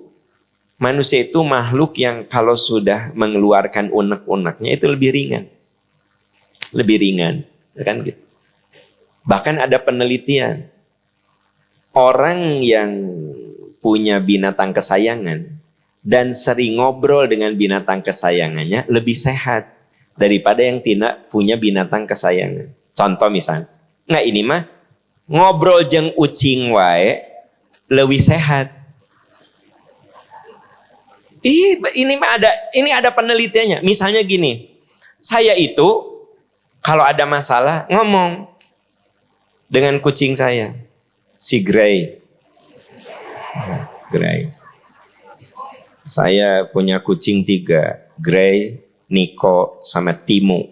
manusia itu makhluk yang kalau sudah mengeluarkan unek-uneknya itu lebih ringan. Lebih ringan, kan gitu. Bahkan ada penelitian, orang yang punya binatang kesayangan dan sering ngobrol dengan binatang kesayangannya lebih sehat daripada yang tidak punya binatang kesayangan. Contoh misal, nggak ini mah ngobrol jeung ucing wae lebih sehat. Ini ada penelitiannya. Misalnya gini, saya itu kalau ada masalah ngomong dengan kucing saya, si Gray. Saya punya kucing 3, Gray, Niko, sama Timu.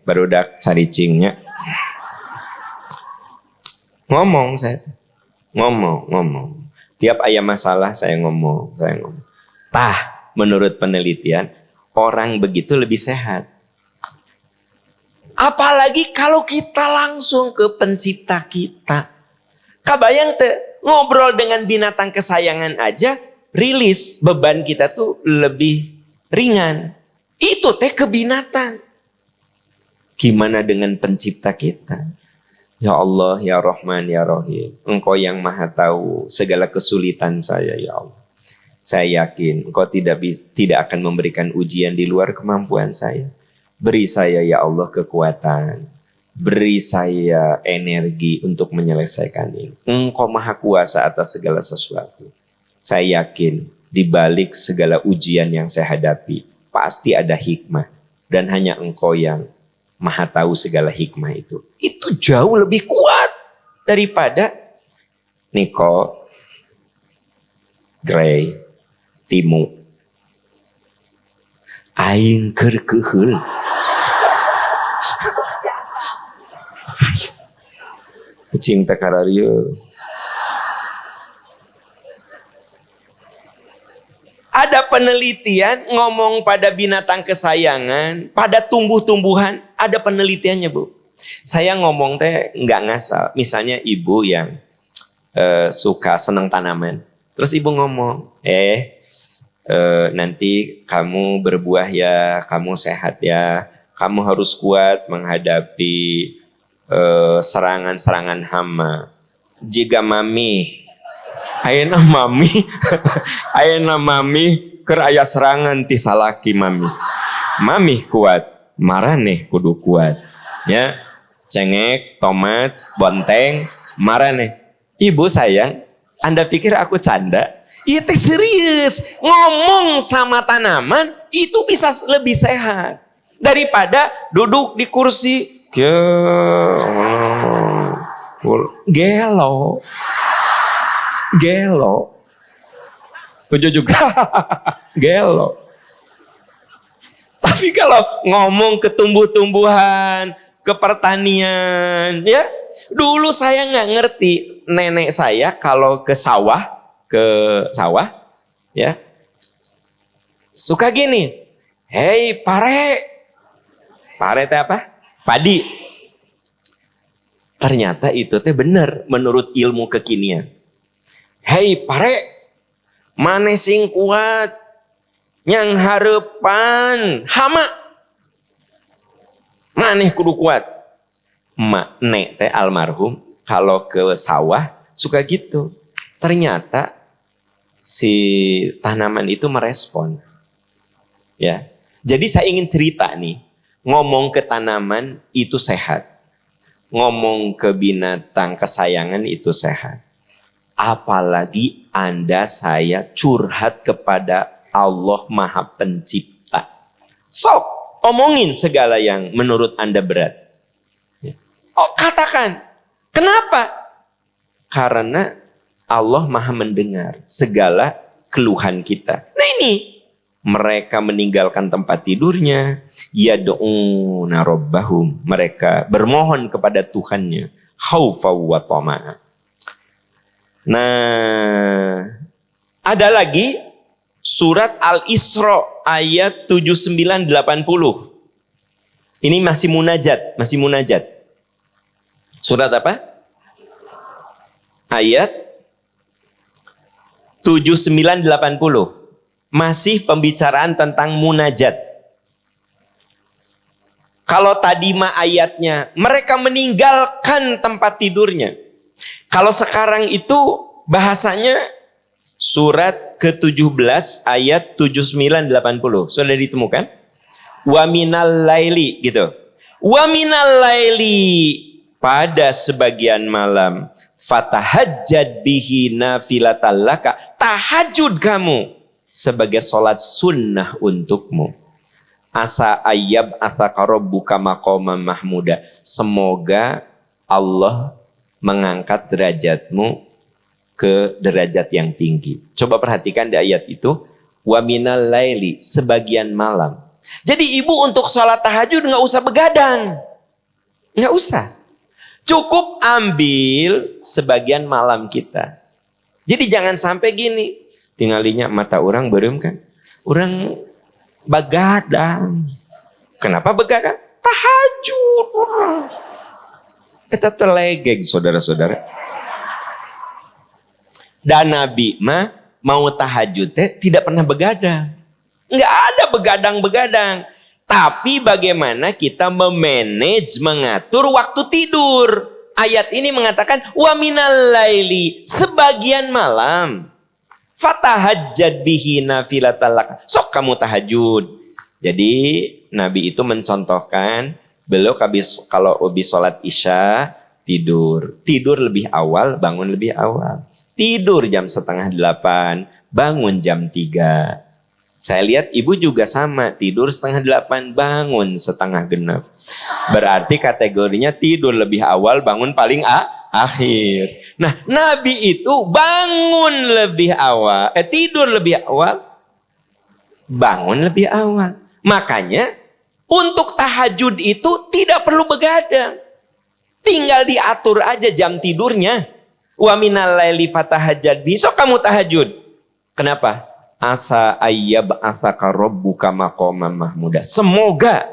Barudak caricingnya. Ngomong saya. Ngomong. Tiap ayam masalah saya ngomong. Tah, menurut penelitian, orang begitu lebih sehat. Apalagi kalau kita langsung ke pencipta kita. Kabayang teh, ngobrol dengan binatang kesayangan aja, rilis beban kita tuh lebih ringan. Itu teh ke binatang. Gimana dengan pencipta kita? Ya Allah, ya Rahman, ya Rahim. Engkau yang maha tahu segala kesulitan saya, ya Allah. Saya yakin Engkau tidak akan memberikan ujian di luar kemampuan saya. Beri saya ya Allah kekuatan. Beri saya energi untuk menyelesaikan ini. Engkau maha kuasa atas segala sesuatu. Saya yakin di balik segala ujian yang saya hadapi, pasti ada hikmah. Dan hanya Engkau yang maha tahu segala hikmah itu. Itu jauh lebih kuat daripada Niko, Gray, Timu. Aing keur keheul. Kucing teh kararieu. Ada penelitian ngomong pada binatang kesayangan, pada tumbuh-tumbuhan, ada penelitiannya, Bu. Saya ngomong teh nggak ngasal. Misalnya ibu yang suka seneng tanaman. Terus ibu ngomong, nanti kamu berbuah ya, kamu sehat ya, kamu harus kuat menghadapi serangan-serangan hama. Jika mami, ayeuna mami keur aya serangan ti salaki mami. Mami kuat, maraneh kudu kuat. Ya, cengek, tomat, bonteng, maraneh. Ibu sayang, Anda pikir aku canda? Itu serius. Ngomong sama tanaman itu bisa lebih sehat daripada duduk di kursi gelo. Ujo juga gelo. Tapi kalau ngomong ke tumbuh-tumbuhan, ke pertanian, ya. Dulu saya nggak ngerti, nenek saya kalau ke sawah, ya, suka gini, hei pare teh apa? Padi. Ternyata itu teh bener menurut ilmu kekinian. Hei pare, mane sing kuat, nyang harepan hama, maneh kudu kuat. Nek teh almarhum kalau ke sawah suka gitu. Ternyata si tanaman itu merespon. Ya. Jadi saya ingin cerita nih, ngomong ke tanaman itu sehat. ngomong ke binatang kesayangan itu sehat. Apalagi Anda saya curhat kepada Allah Maha Pencipta. Sok, omongin segala yang menurut Anda berat. Oh, katakan. Kenapa? Karena Allah Maha mendengar segala keluhan kita. Nah ini, mereka meninggalkan tempat tidurnya, yad'una rabbahum, mereka bermohon kepada Tuhannya, khaufaw wa tama'a. Nah, ada lagi surat Al-Isra ayat 79-80. Ini masih munajat. Surat apa? Ayat 79-80. Masih pembicaraan tentang munajat. Kalau tadi mah ayatnya, mereka meninggalkan tempat tidurnya. Kalau sekarang itu bahasanya surat ke-17 ayat 79-80. Sudah ditemukan? Wa minal laili gitu. Wa minal laili, pada sebagian malam, fatahajjad bihi nafilatan laka, tahajud kamu sebagai sholat sunnah untukmu. Asa ayyab asaka rabbuka maqaman mahmuda, semoga Allah mengangkat derajatmu ke derajat yang tinggi. Coba perhatikan di ayat itu, wa minal laili, sebagian malam. Jadi ibu untuk sholat tahajud nggak usah begadang, nggak usah. Cukup ambil sebagian malam kita. Jadi jangan sampai gini, tinggalinya mata orang berem kan, orang begadang. Kenapa begadang? Tahajud. Kita telegeg saudara-saudara. Dan Nabi mah mau tahajud tidak pernah begadang. Nggak ada begadang-begadang. Tapi bagaimana kita memanage, mengatur waktu tidur. Ayat ini mengatakan, wa minal laili, sebagian malam. Fatahajjad bihi nafilatan laka. Sok kamu tahajud. Jadi Nabi itu mencontohkan, beliau kalau habis sholat isya, tidur. Tidur lebih awal, bangun lebih awal. Tidur jam 7:30, bangun jam 3. Saya lihat ibu juga sama, tidur 7:30, bangun 7:30. Berarti kategorinya tidur lebih awal, bangun paling akhir. Nah, Nabi itu bangun lebih awal, tidur lebih awal, bangun lebih awal. Makanya untuk tahajud itu tidak perlu begadang. Tinggal diatur aja jam tidurnya. Wa minal laili fatahajjad bi. Sok kamu tahajud. Kenapa? Asa ayyab asaka rabbuka maqaman mahmuda. Semoga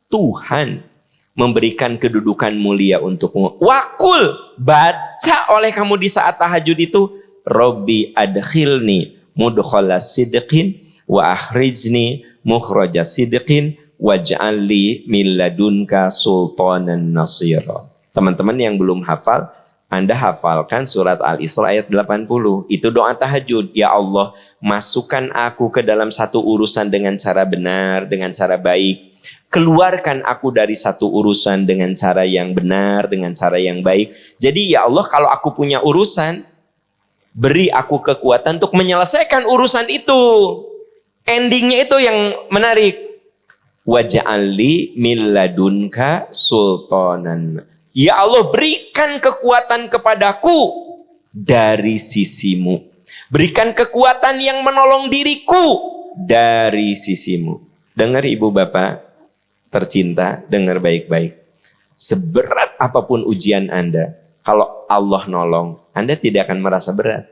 Tuhan memberikan kedudukan mulia untukmu. Wakul, baca oleh kamu di saat tahajud itu, Robbi adkhilni mudkhala sidqin wa akhrijni mukhraja sidqin waj'alli min ladunka sultanan nasira. Teman-teman yang belum hafal, Anda hafalkan surat Al-Isra ayat 80. Itu doa tahajud. Ya Allah, masukkan aku ke dalam satu urusan dengan cara benar, dengan cara baik. Keluarkan aku dari satu urusan dengan cara yang benar, dengan cara yang baik. Jadi ya Allah, kalau aku punya urusan, beri aku kekuatan untuk menyelesaikan urusan itu. Endingnya itu yang menarik. Waj'alli min ladunka sultanan. Ya Allah, berikan kekuatan kepadaku dari sisimu. Berikan kekuatan yang menolong diriku dari sisimu. Dengar ibu bapak tercinta, dengar baik-baik. Seberat apapun ujian Anda, kalau Allah nolong, Anda tidak akan merasa berat.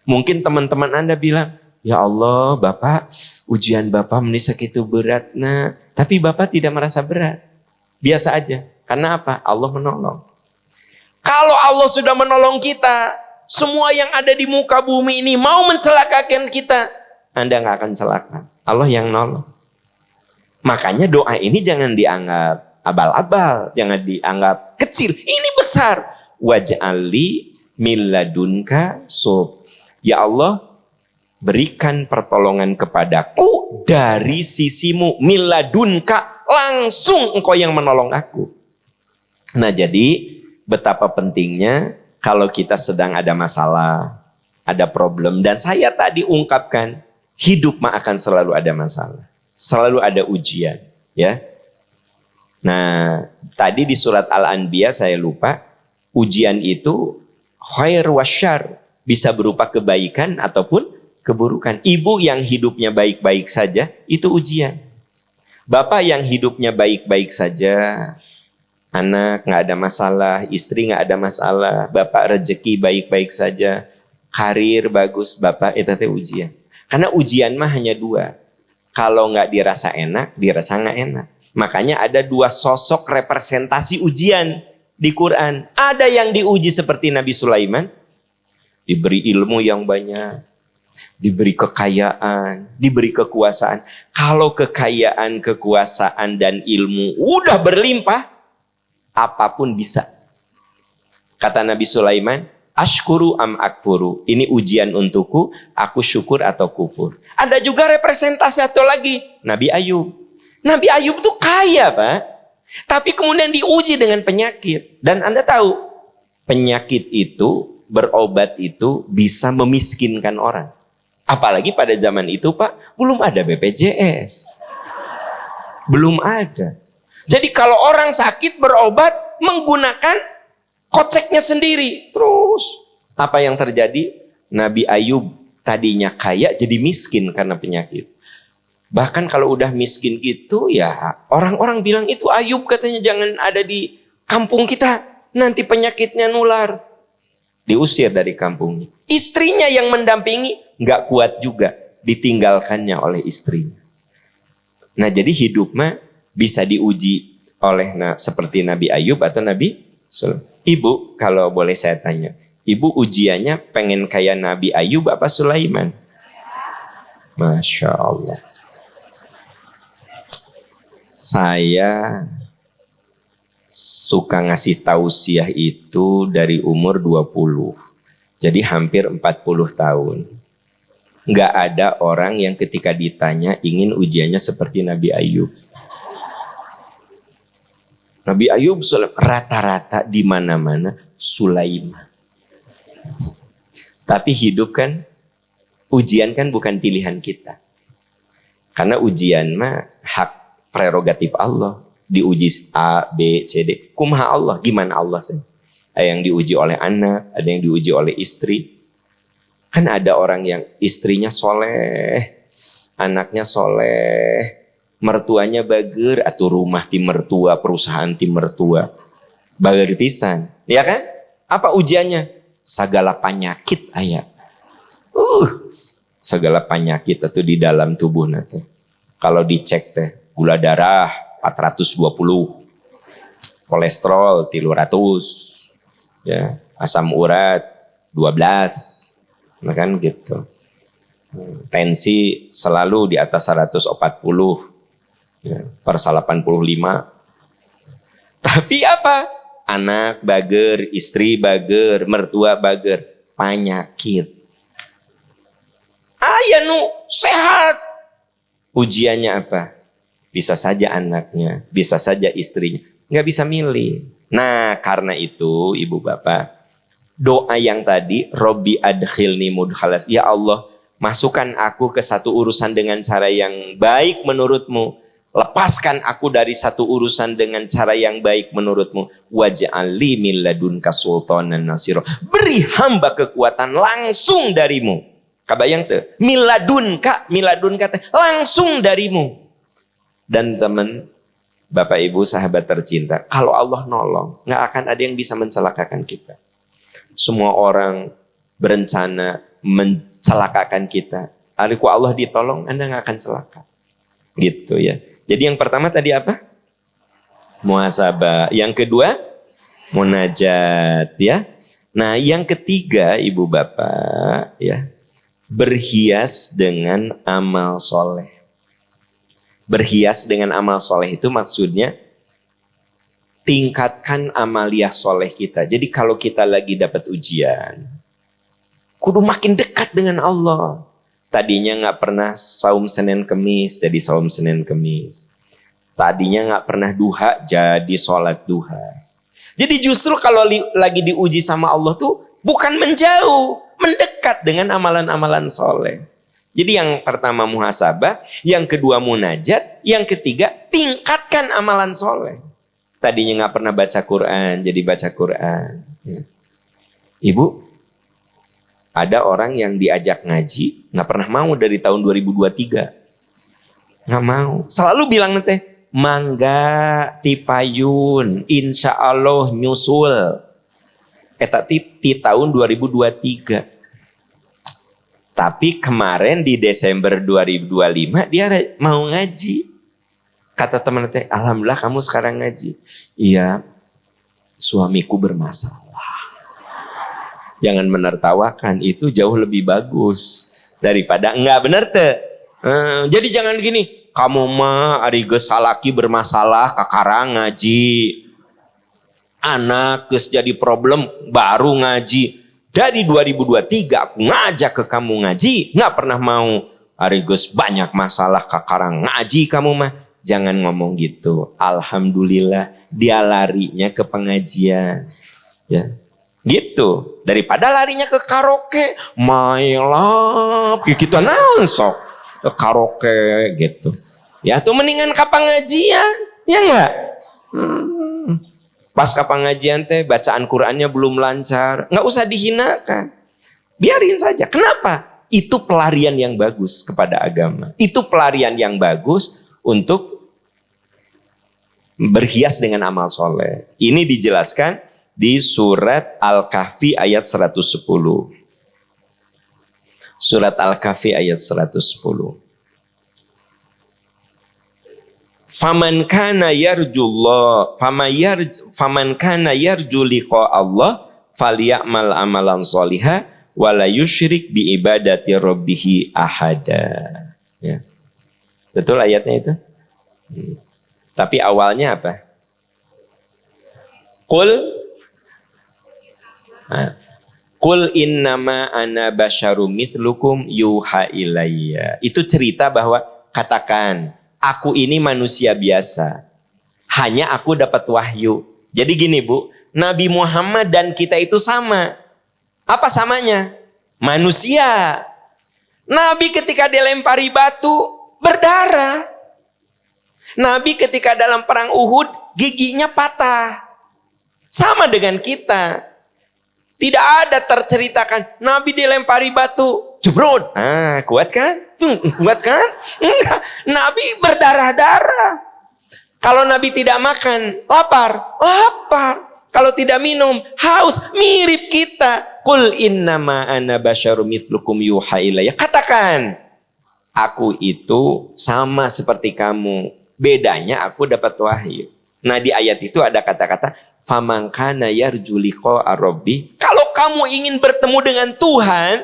Mungkin teman-teman Anda bilang, ya Allah Bapak, ujian Bapak menisak itu berat. Nah, tapi Bapak tidak merasa berat. Biasa aja. Karena apa? Allah menolong. Kalau Allah sudah menolong kita, semua yang ada di muka bumi ini mau mencelakakan kita, Anda nggak akan celaka. Allah yang nolong. Makanya doa ini jangan dianggap abal-abal, jangan dianggap kecil. Ini besar. Waj'alli min ladunka sultanan. Ya Allah, berikan pertolongan kepadaku dari sisimu. Min ladunka, langsung engkau yang menolong aku. Nah jadi betapa pentingnya kalau kita sedang ada masalah, ada problem. Dan saya tadi ungkapkan, hidup mah akan selalu ada masalah. Selalu ada ujian. Ya. Nah tadi di surat Al-Anbiya saya lupa, ujian itu khair wa syarr, bisa berupa kebaikan ataupun keburukan. Ibu yang hidupnya baik-baik saja, itu ujian. Bapak yang hidupnya baik-baik saja, anak nggak ada masalah, istri nggak ada masalah, bapak rezeki baik-baik saja, karir bagus, bapak itu teh ujian. Karena ujian mah hanya dua. Kalau nggak dirasa enak, dirasa nggak enak. Makanya ada dua sosok representasi ujian di Quran. Ada yang diuji seperti Nabi Sulaiman, diberi ilmu yang banyak, diberi kekayaan, diberi kekuasaan. Kalau kekayaan, kekuasaan, dan ilmu udah berlimpah, apapun bisa. Kata Nabi Sulaiman, ashkuru am akfuru. Ini ujian untukku, aku syukur atau kufur. Ada juga representasi satu lagi, Nabi Ayub. Nabi Ayub tuh kaya, Pak. Tapi kemudian diuji dengan penyakit. Dan Anda tahu, penyakit itu, berobat itu bisa memiskinkan orang. Apalagi pada zaman itu, Pak, belum ada BPJS. Belum ada. Jadi kalau orang sakit berobat menggunakan koceknya sendiri. Terus apa yang terjadi? Nabi Ayub tadinya kaya jadi miskin karena penyakit. Bahkan kalau udah miskin gitu ya orang-orang bilang itu Ayub katanya jangan ada di kampung kita. Nanti penyakitnya nular. Diusir dari kampungnya. Istrinya yang mendampingi nggak kuat juga. Ditinggalkannya oleh istrinya. Nah jadi hidup mah bisa diuji oleh seperti Nabi Ayub atau Nabi Sulaiman. Ibu kalau boleh saya tanya. Ibu ujiannya pengen kayak Nabi Ayub apa Sulaiman? Masya Allah. Saya suka ngasih tausiah itu dari umur 20. Jadi hampir 40 tahun. Nggak ada orang yang ketika ditanya ingin ujiannya seperti Nabi Ayub. Nabi Ayub rata-rata di mana-mana Sulaiman. Tapi hidup kan, ujian kan bukan pilihan kita. Karena ujian mah hak prerogatif Allah. Diuji A, B, C, D. Kumaha Allah? Gimana Allah saja? Ada yang diuji oleh anak, ada yang diuji oleh istri. Kan ada orang yang istrinya soleh, anaknya soleh, mertuanya bager, atau rumah ti mertua, perusahaan ti mertua. Bager pisan. Ya kan? Apa ujiannya? Segala penyakit ayat. Segala penyakit itu di dalam tubuh nanti. Kalau dicek teh, gula darah 420, kolesterol 300, ya, asam urat 12, nah kan gitu. Tensi selalu di atas 140, ya, per 85. Tapi apa? Anak bager, istri bager, mertua bager, penyakit. Aya nu sehat. Ujiannya apa? Bisa saja anaknya, bisa saja istrinya. Nggak bisa milih. Nah, karena itu, ibu bapak, doa yang tadi, Robbi adkhilni mudkhalas. Ya Allah, masukkan aku ke satu urusan dengan cara yang baik menurutmu. Lepaskan aku dari satu urusan dengan cara yang baik menurutmu. Waj'alli min ladunka sultanan nasira. Beri hamba kekuatan langsung darimu. Kabayang tuh, miladunka teh langsung darimu. Dan teman, Bapak Ibu sahabat tercinta, kalau Allah nolong, nggak akan ada yang bisa mencelakakan kita. Semua orang berencana mencelakakan kita. Kalau Allah ditolong, Anda nggak akan celaka. Gitu ya. Jadi yang pertama tadi apa? Muhasabah. Yang kedua, munajat ya. Nah, yang ketiga Ibu Bapak ya, berhias dengan amal soleh. Berhias dengan amal soleh itu maksudnya tingkatkan amaliyah soleh kita. Jadi kalau kita lagi dapat ujian, kudu makin dekat dengan Allah. Tadinya nggak pernah saum Senin Kemis, jadi saum Senin Kemis. Tadinya nggak pernah duha, jadi sholat duha. Jadi justru kalau lagi diuji sama Allah tuh bukan menjauh, mendekat dengan amalan-amalan soleh. Jadi yang pertama muhasabah, yang kedua munajat, yang ketiga tingkatkan amalan soleh. Tadinya nggak pernah baca Quran, jadi baca Quran. Ya. Ibu, ada orang yang diajak ngaji, nggak pernah mau dari tahun 2023. Nggak mau. Selalu bilang nanti, mangga tipayun, insya Allah nyusul. Eta ti tahun 2023. Tapi kemarin di Desember 2025 dia mau ngaji. Kata teman teh, alhamdulillah kamu sekarang ngaji. Iya, suamiku bermasalah. Jangan menertawakan, itu jauh lebih bagus daripada enggak bener teh. Jadi jangan gini, kamu mah ari geus salaki bermasalah kakarang ngaji. Anak geus jadi problem baru ngaji. Dari 2023 aku ngajak ke kamu ngaji, nggak pernah mau. Ari geus banyak masalah kakarang ngaji kamu mah. Jangan ngomong gitu. Alhamdulillah dia larinya ke pengajian. Ya. Gitu. Daripada larinya ke karaoke, my love, gitu naon sok. Ke karaoke gitu. Ya tuh mendingan ke pengajian, ya enggak? Pas ke pengajian teh bacaan Qurannya belum lancar, nggak usah dihinakan, biarin saja. Kenapa? Itu pelarian yang bagus kepada agama. Itu pelarian yang bagus untuk berhias dengan amal soleh. Ini dijelaskan di surat Al-Kahfi ayat 110. Surat Al-Kahfi ayat 110. Faman kana yarjullah faman kana yarju liqa Allah falyamal amalan sholiha wala yusyrik bi ibadati rabbih ahada. Ya. Betul ayatnya itu? Tapi awalnya apa? Qul innama ana basyarum mithlukum yuha ilayya. Itu cerita bahwa katakan, aku ini manusia biasa. Hanya aku dapat wahyu. Jadi gini Bu, Nabi Muhammad dan kita itu sama. Apa samanya? Manusia. Nabi ketika dilempari batu berdarah. Nabi ketika dalam perang Uhud giginya patah. Sama dengan kita. Tidak ada terceritakan Nabi dilempari batu jebrot. Kuat kan? Kuat kan? Enggak. Nabi berdarah-darah. Kalau Nabi tidak makan, lapar. Kalau tidak minum, haus. Mirip kita. Qul innama ana basyarum mithlukum yuha ilayya. Katakan, aku itu sama seperti kamu. Bedanya aku dapat wahyu. Nah di ayat itu ada kata-kata faman kana yarju liqa rabbi. Kalau kamu ingin bertemu dengan Tuhan,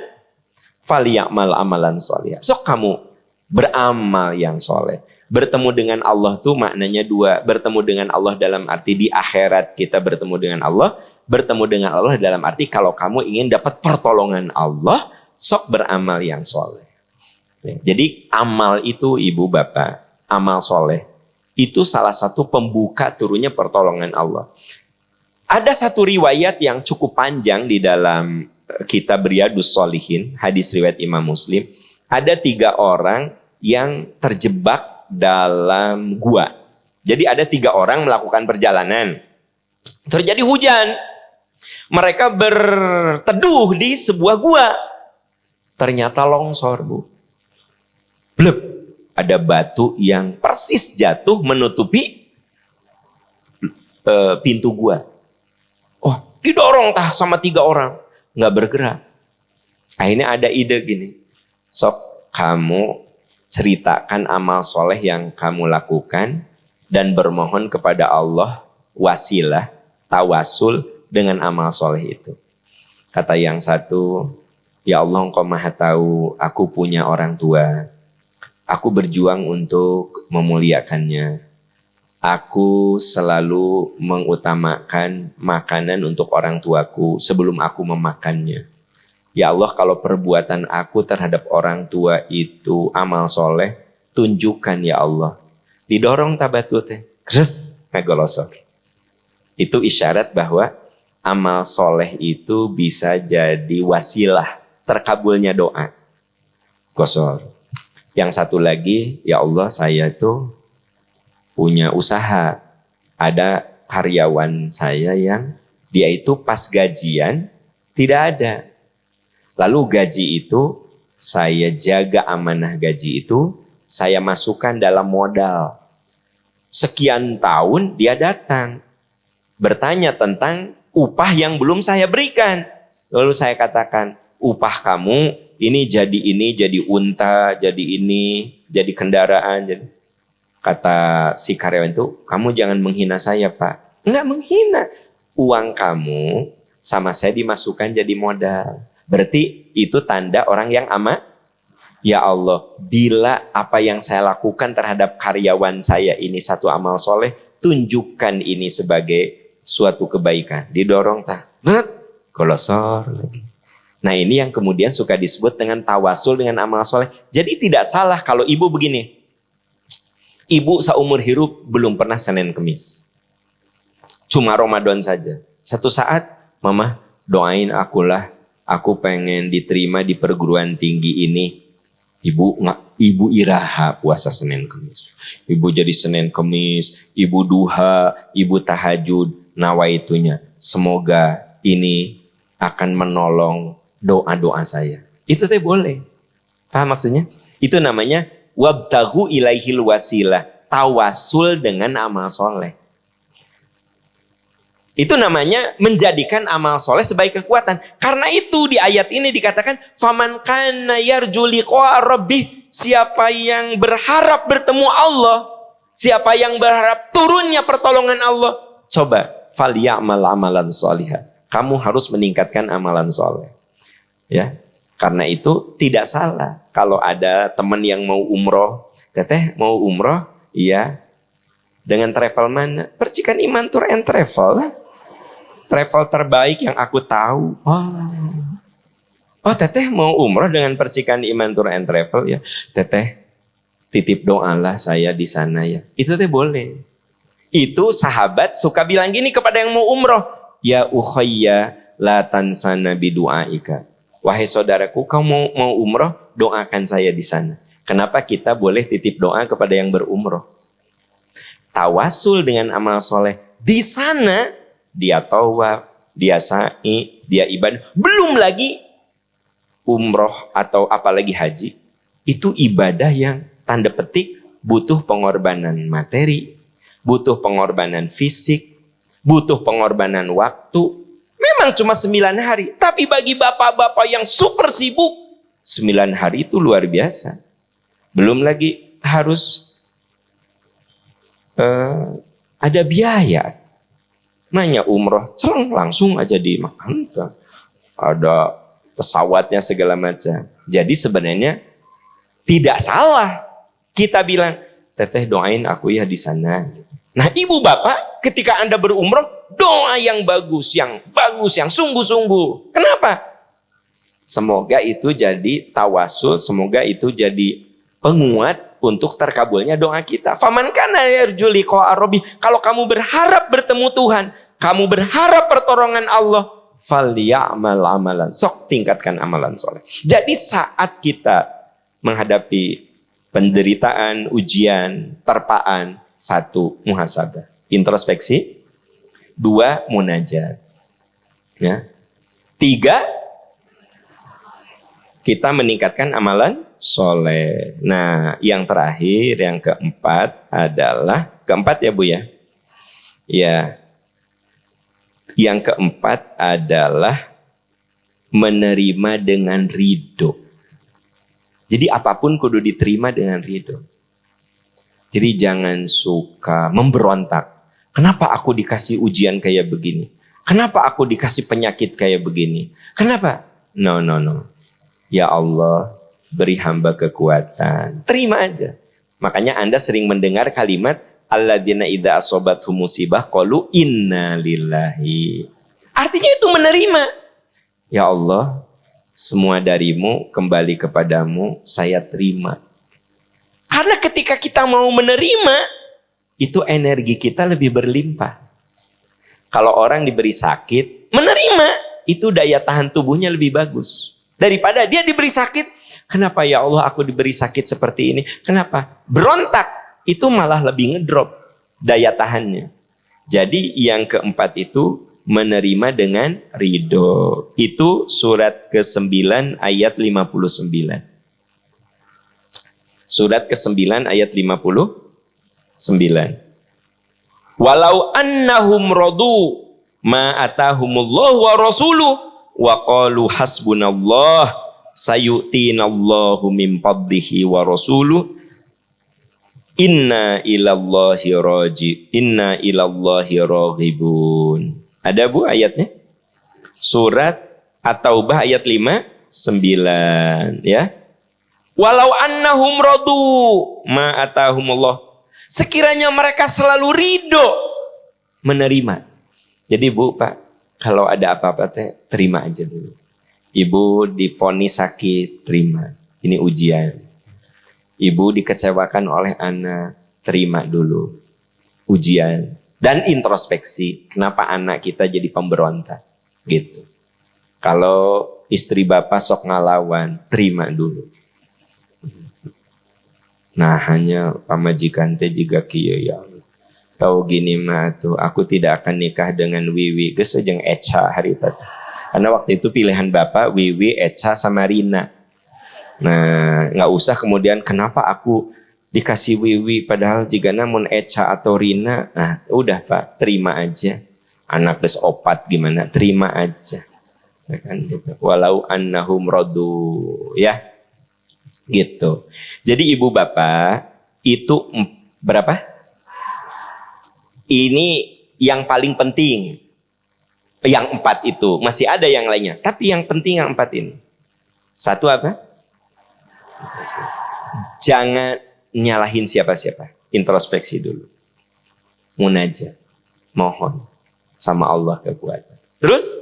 falyamal amalan sholih. Sok kamu beramal yang soleh. Bertemu dengan Allah tuh maknanya dua. Bertemu dengan Allah dalam arti di akhirat kita bertemu dengan Allah. Bertemu dengan Allah dalam arti kalau kamu ingin dapat pertolongan Allah, sok beramal yang soleh. Jadi amal itu ibu bapak, amal soleh. Itu salah satu pembuka turunnya pertolongan Allah. Ada satu riwayat yang cukup panjang di dalam kitab Riyadhus Shalihin, hadis riwayat Imam Muslim. Ada 3 orang yang terjebak dalam gua. Jadi ada 3 orang melakukan perjalanan. Terjadi hujan. Mereka berteduh di sebuah gua. Ternyata longsor, Bu. Blep. Ada batu yang persis jatuh menutupi pintu gua. Oh, didorong sama 3 orang. Nggak bergerak. Akhirnya ada ide gini. Sok kamu ceritakan amal soleh yang kamu lakukan dan bermohon kepada Allah wasilah, tawasul dengan amal soleh itu. Kata yang satu, ya Allah engkau maha tahu aku punya orang tua. Aku berjuang untuk memuliakannya. Aku selalu mengutamakan makanan untuk orang tuaku sebelum aku memakannya. Ya Allah, kalau perbuatan aku terhadap orang tua itu amal soleh, tunjukkan ya Allah. Didorong tabatu teh, kres, ngagolosor. Itu isyarat bahwa amal soleh itu bisa jadi wasilah terkabulnya doa. Kosor. Yang satu lagi, ya Allah saya tuh punya usaha. Ada karyawan saya yang dia itu pas gajian tidak ada. Lalu gaji itu saya jaga amanah gaji itu, saya masukkan dalam modal. Sekian tahun dia datang bertanya tentang upah yang belum saya berikan. Lalu saya katakan, upah kamu ini, jadi unta, jadi ini, jadi kendaraan. Jadi. Kata si karyawan itu, kamu jangan menghina saya Pak. Enggak menghina. Uang kamu sama saya dimasukkan jadi modal. Berarti itu tanda orang yang amanah. Ya Allah, bila apa yang saya lakukan terhadap karyawan saya ini satu amal soleh, tunjukkan ini sebagai suatu kebaikan. Didorong tak? Kolosor lagi. Nah ini yang kemudian suka disebut dengan tawasul dengan amal soleh. Jadi tidak salah kalau ibu begini. Ibu seumur hidup belum pernah Senin Kemis. Cuma Ramadan saja. Satu saat, Mama doain akulah. Aku pengen diterima di perguruan tinggi ini. Ibu iraha puasa Senin Kemis. Ibu jadi Senin Kemis, ibu duha, ibu tahajud, nawaitunya. Semoga ini akan menolong doa-doa saya. Itu teh boleh. Paham maksudnya? Itu namanya wabtaghu ilaihil wasilah. Tawasul dengan amal soleh. Itu namanya menjadikan amal soleh sebagai kekuatan. Karena itu di ayat ini dikatakan, faman kana yarju liqa rabbih, siapa yang berharap bertemu Allah, siapa yang berharap turunnya pertolongan Allah, coba falyamal amalan sholihan. Kamu harus meningkatkan amalan soleh. Ya, karena itu tidak salah kalau ada teman yang mau umroh, teteh mau umroh, iya, dengan travel mana? Percikan Iman Tour and Travel lah. Travel terbaik yang aku tahu. Oh, teteh mau umroh dengan Percikan Iman Tour and Travel ya. Teteh titip doalah saya di sana ya. Itu teh boleh. Itu sahabat suka bilang gini kepada yang mau umroh. Ya ukhayya la tansana bidu'aika. Wahai saudaraku, kamu mau umroh, doakan saya di sana. Kenapa kita boleh titip doa kepada yang berumroh? Tawasul dengan amal soleh. Di sana dia tawaf, dia sa'i, dia ibadah. Belum lagi umroh atau apalagi haji. Itu ibadah yang tanda petik butuh pengorbanan materi, butuh pengorbanan fisik, butuh pengorbanan waktu. Memang cuma 9 hari. Tapi bagi bapak-bapak yang super sibuk, 9 hari itu luar biasa. Belum lagi harus ada biaya. Nanya umroh, langsung aja dimakan. Ada pesawatnya segala macam. Jadi sebenarnya tidak salah kita bilang, teteh doain aku ya di sana. Nah ibu bapak, ketika Anda berumroh, doa yang bagus, yang sungguh-sungguh. Kenapa? Semoga itu jadi tawasul, semoga itu jadi penguat untuk terkabulnya doa kita. Faman kana yarju liqa rabbih. Kalau kamu berharap bertemu Tuhan, kamu berharap pertolongan Allah, falyamal amalan. Sok tingkatkan amalan soleh. Jadi saat kita menghadapi penderitaan, ujian, terpaan, 1, muhasabah, introspeksi. 2, munajat. Ya. 3, kita meningkatkan amalan soleh. Nah, yang terakhir, yang keempat adalah, keempat ya Bu ya? Ya. Yang keempat adalah menerima dengan ridho. Jadi apapun kudu diterima dengan ridho. Jadi jangan suka memberontak. Kenapa aku dikasih ujian kayak begini? Kenapa aku dikasih penyakit kayak begini? Kenapa? No. Ya Allah, beri hamba kekuatan. Terima aja. Makanya Anda sering mendengar kalimat alladzina idza asobathum musibah qalu inna lillahi. Artinya itu menerima. Ya Allah, semua darimu, kembali kepadamu, saya terima. Karena ketika kita mau menerima, itu energi kita lebih berlimpah. Kalau orang diberi sakit, menerima, itu daya tahan tubuhnya lebih bagus. Daripada dia diberi sakit, kenapa ya Allah aku diberi sakit seperti ini? Kenapa? Berontak, itu malah lebih ngedrop daya tahannya. Jadi yang keempat itu menerima dengan ridho. Itu surat ke-9 ayat 59. Surat ke-9 ayat 59. Walau annahum radu ma atahumullahu wa rasuluh wa qalu hasbunallah sayu'tinallahu min fadlihi wa rasuluh inna ilallahi raghibun. Ada Bu ayatnya? Surat At-Taubah ayat 59 ya. Walau annahum radu ma atahumullah. Sekiranya mereka selalu ridho menerima. Jadi Bu, Pak, kalau ada apa-apa teh terima aja dulu. Ibu divonis sakit, terima. Ini ujian. Ibu dikecewakan oleh anak, terima dulu. Ujian. Dan introspeksi, kenapa anak kita jadi pemberontak. Gitu. Kalau istri bapak sok ngalawan, terima dulu. Nah hanya pamajikan teh juga kieu ya. Tahu gini mah tuh, aku tidak akan nikah dengan Wiwi. Geus jeung Echa hari tadi. Karena waktu itu pilihan bapak Wiwi, Echa sama Rina. Nah nggak usah kemudian kenapa aku dikasih Wiwi padahal jika namun Echa atau Rina. Nah udah Pak, terima aja. Anak geus opat gimana? Terima aja. Ya kan gitu. Walau annahum radu ya. Gitu. Jadi ibu bapak itu berapa? Ini yang paling penting. Yang 4 itu. Masih ada yang lainnya. Tapi yang penting yang 4 ini. Satu apa? Jangan nyalahin siapa-siapa. Introspeksi dulu. Munajat. Mohon. Sama Allah kekuatan. Terus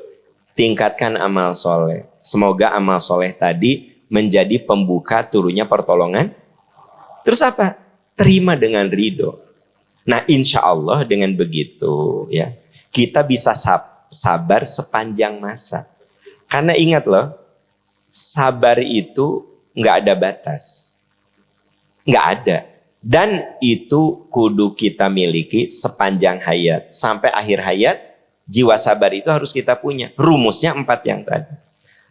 tingkatkan amal soleh. Semoga amal soleh tadi menjadi pembuka turunnya pertolongan. Terus apa? Terima dengan ridho. Nah insya Allah dengan begitu ya kita bisa sabar sepanjang masa. Karena ingat loh, sabar itu nggak ada batas, nggak ada. Dan itu kudu kita miliki sepanjang hayat sampai akhir hayat. Jiwa sabar itu harus kita punya. Rumusnya 4 yang tadi.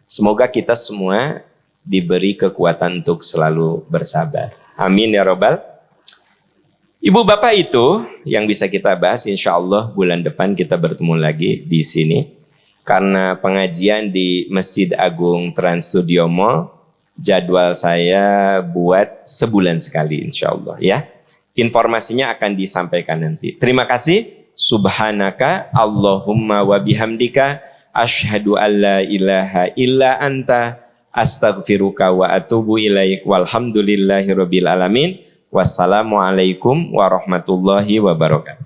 Semoga kita semua diberi kekuatan untuk selalu bersabar. Amin ya robbal. Ibu bapak itu yang bisa kita bahas, insya Allah bulan depan kita bertemu lagi di sini. Karena pengajian di Masjid Agung Trans Studio Mall, jadwal saya buat sebulan sekali insya Allah ya. Informasinya akan disampaikan nanti. Terima kasih. Subhanaka Allahumma wa bihamdika asyhadu an la ilaha illa anta astaghfiruka wa atubu ilaik walhamdulillahi rabbil alamin. Wassalamualaikum warahmatullahi wabarakatuh.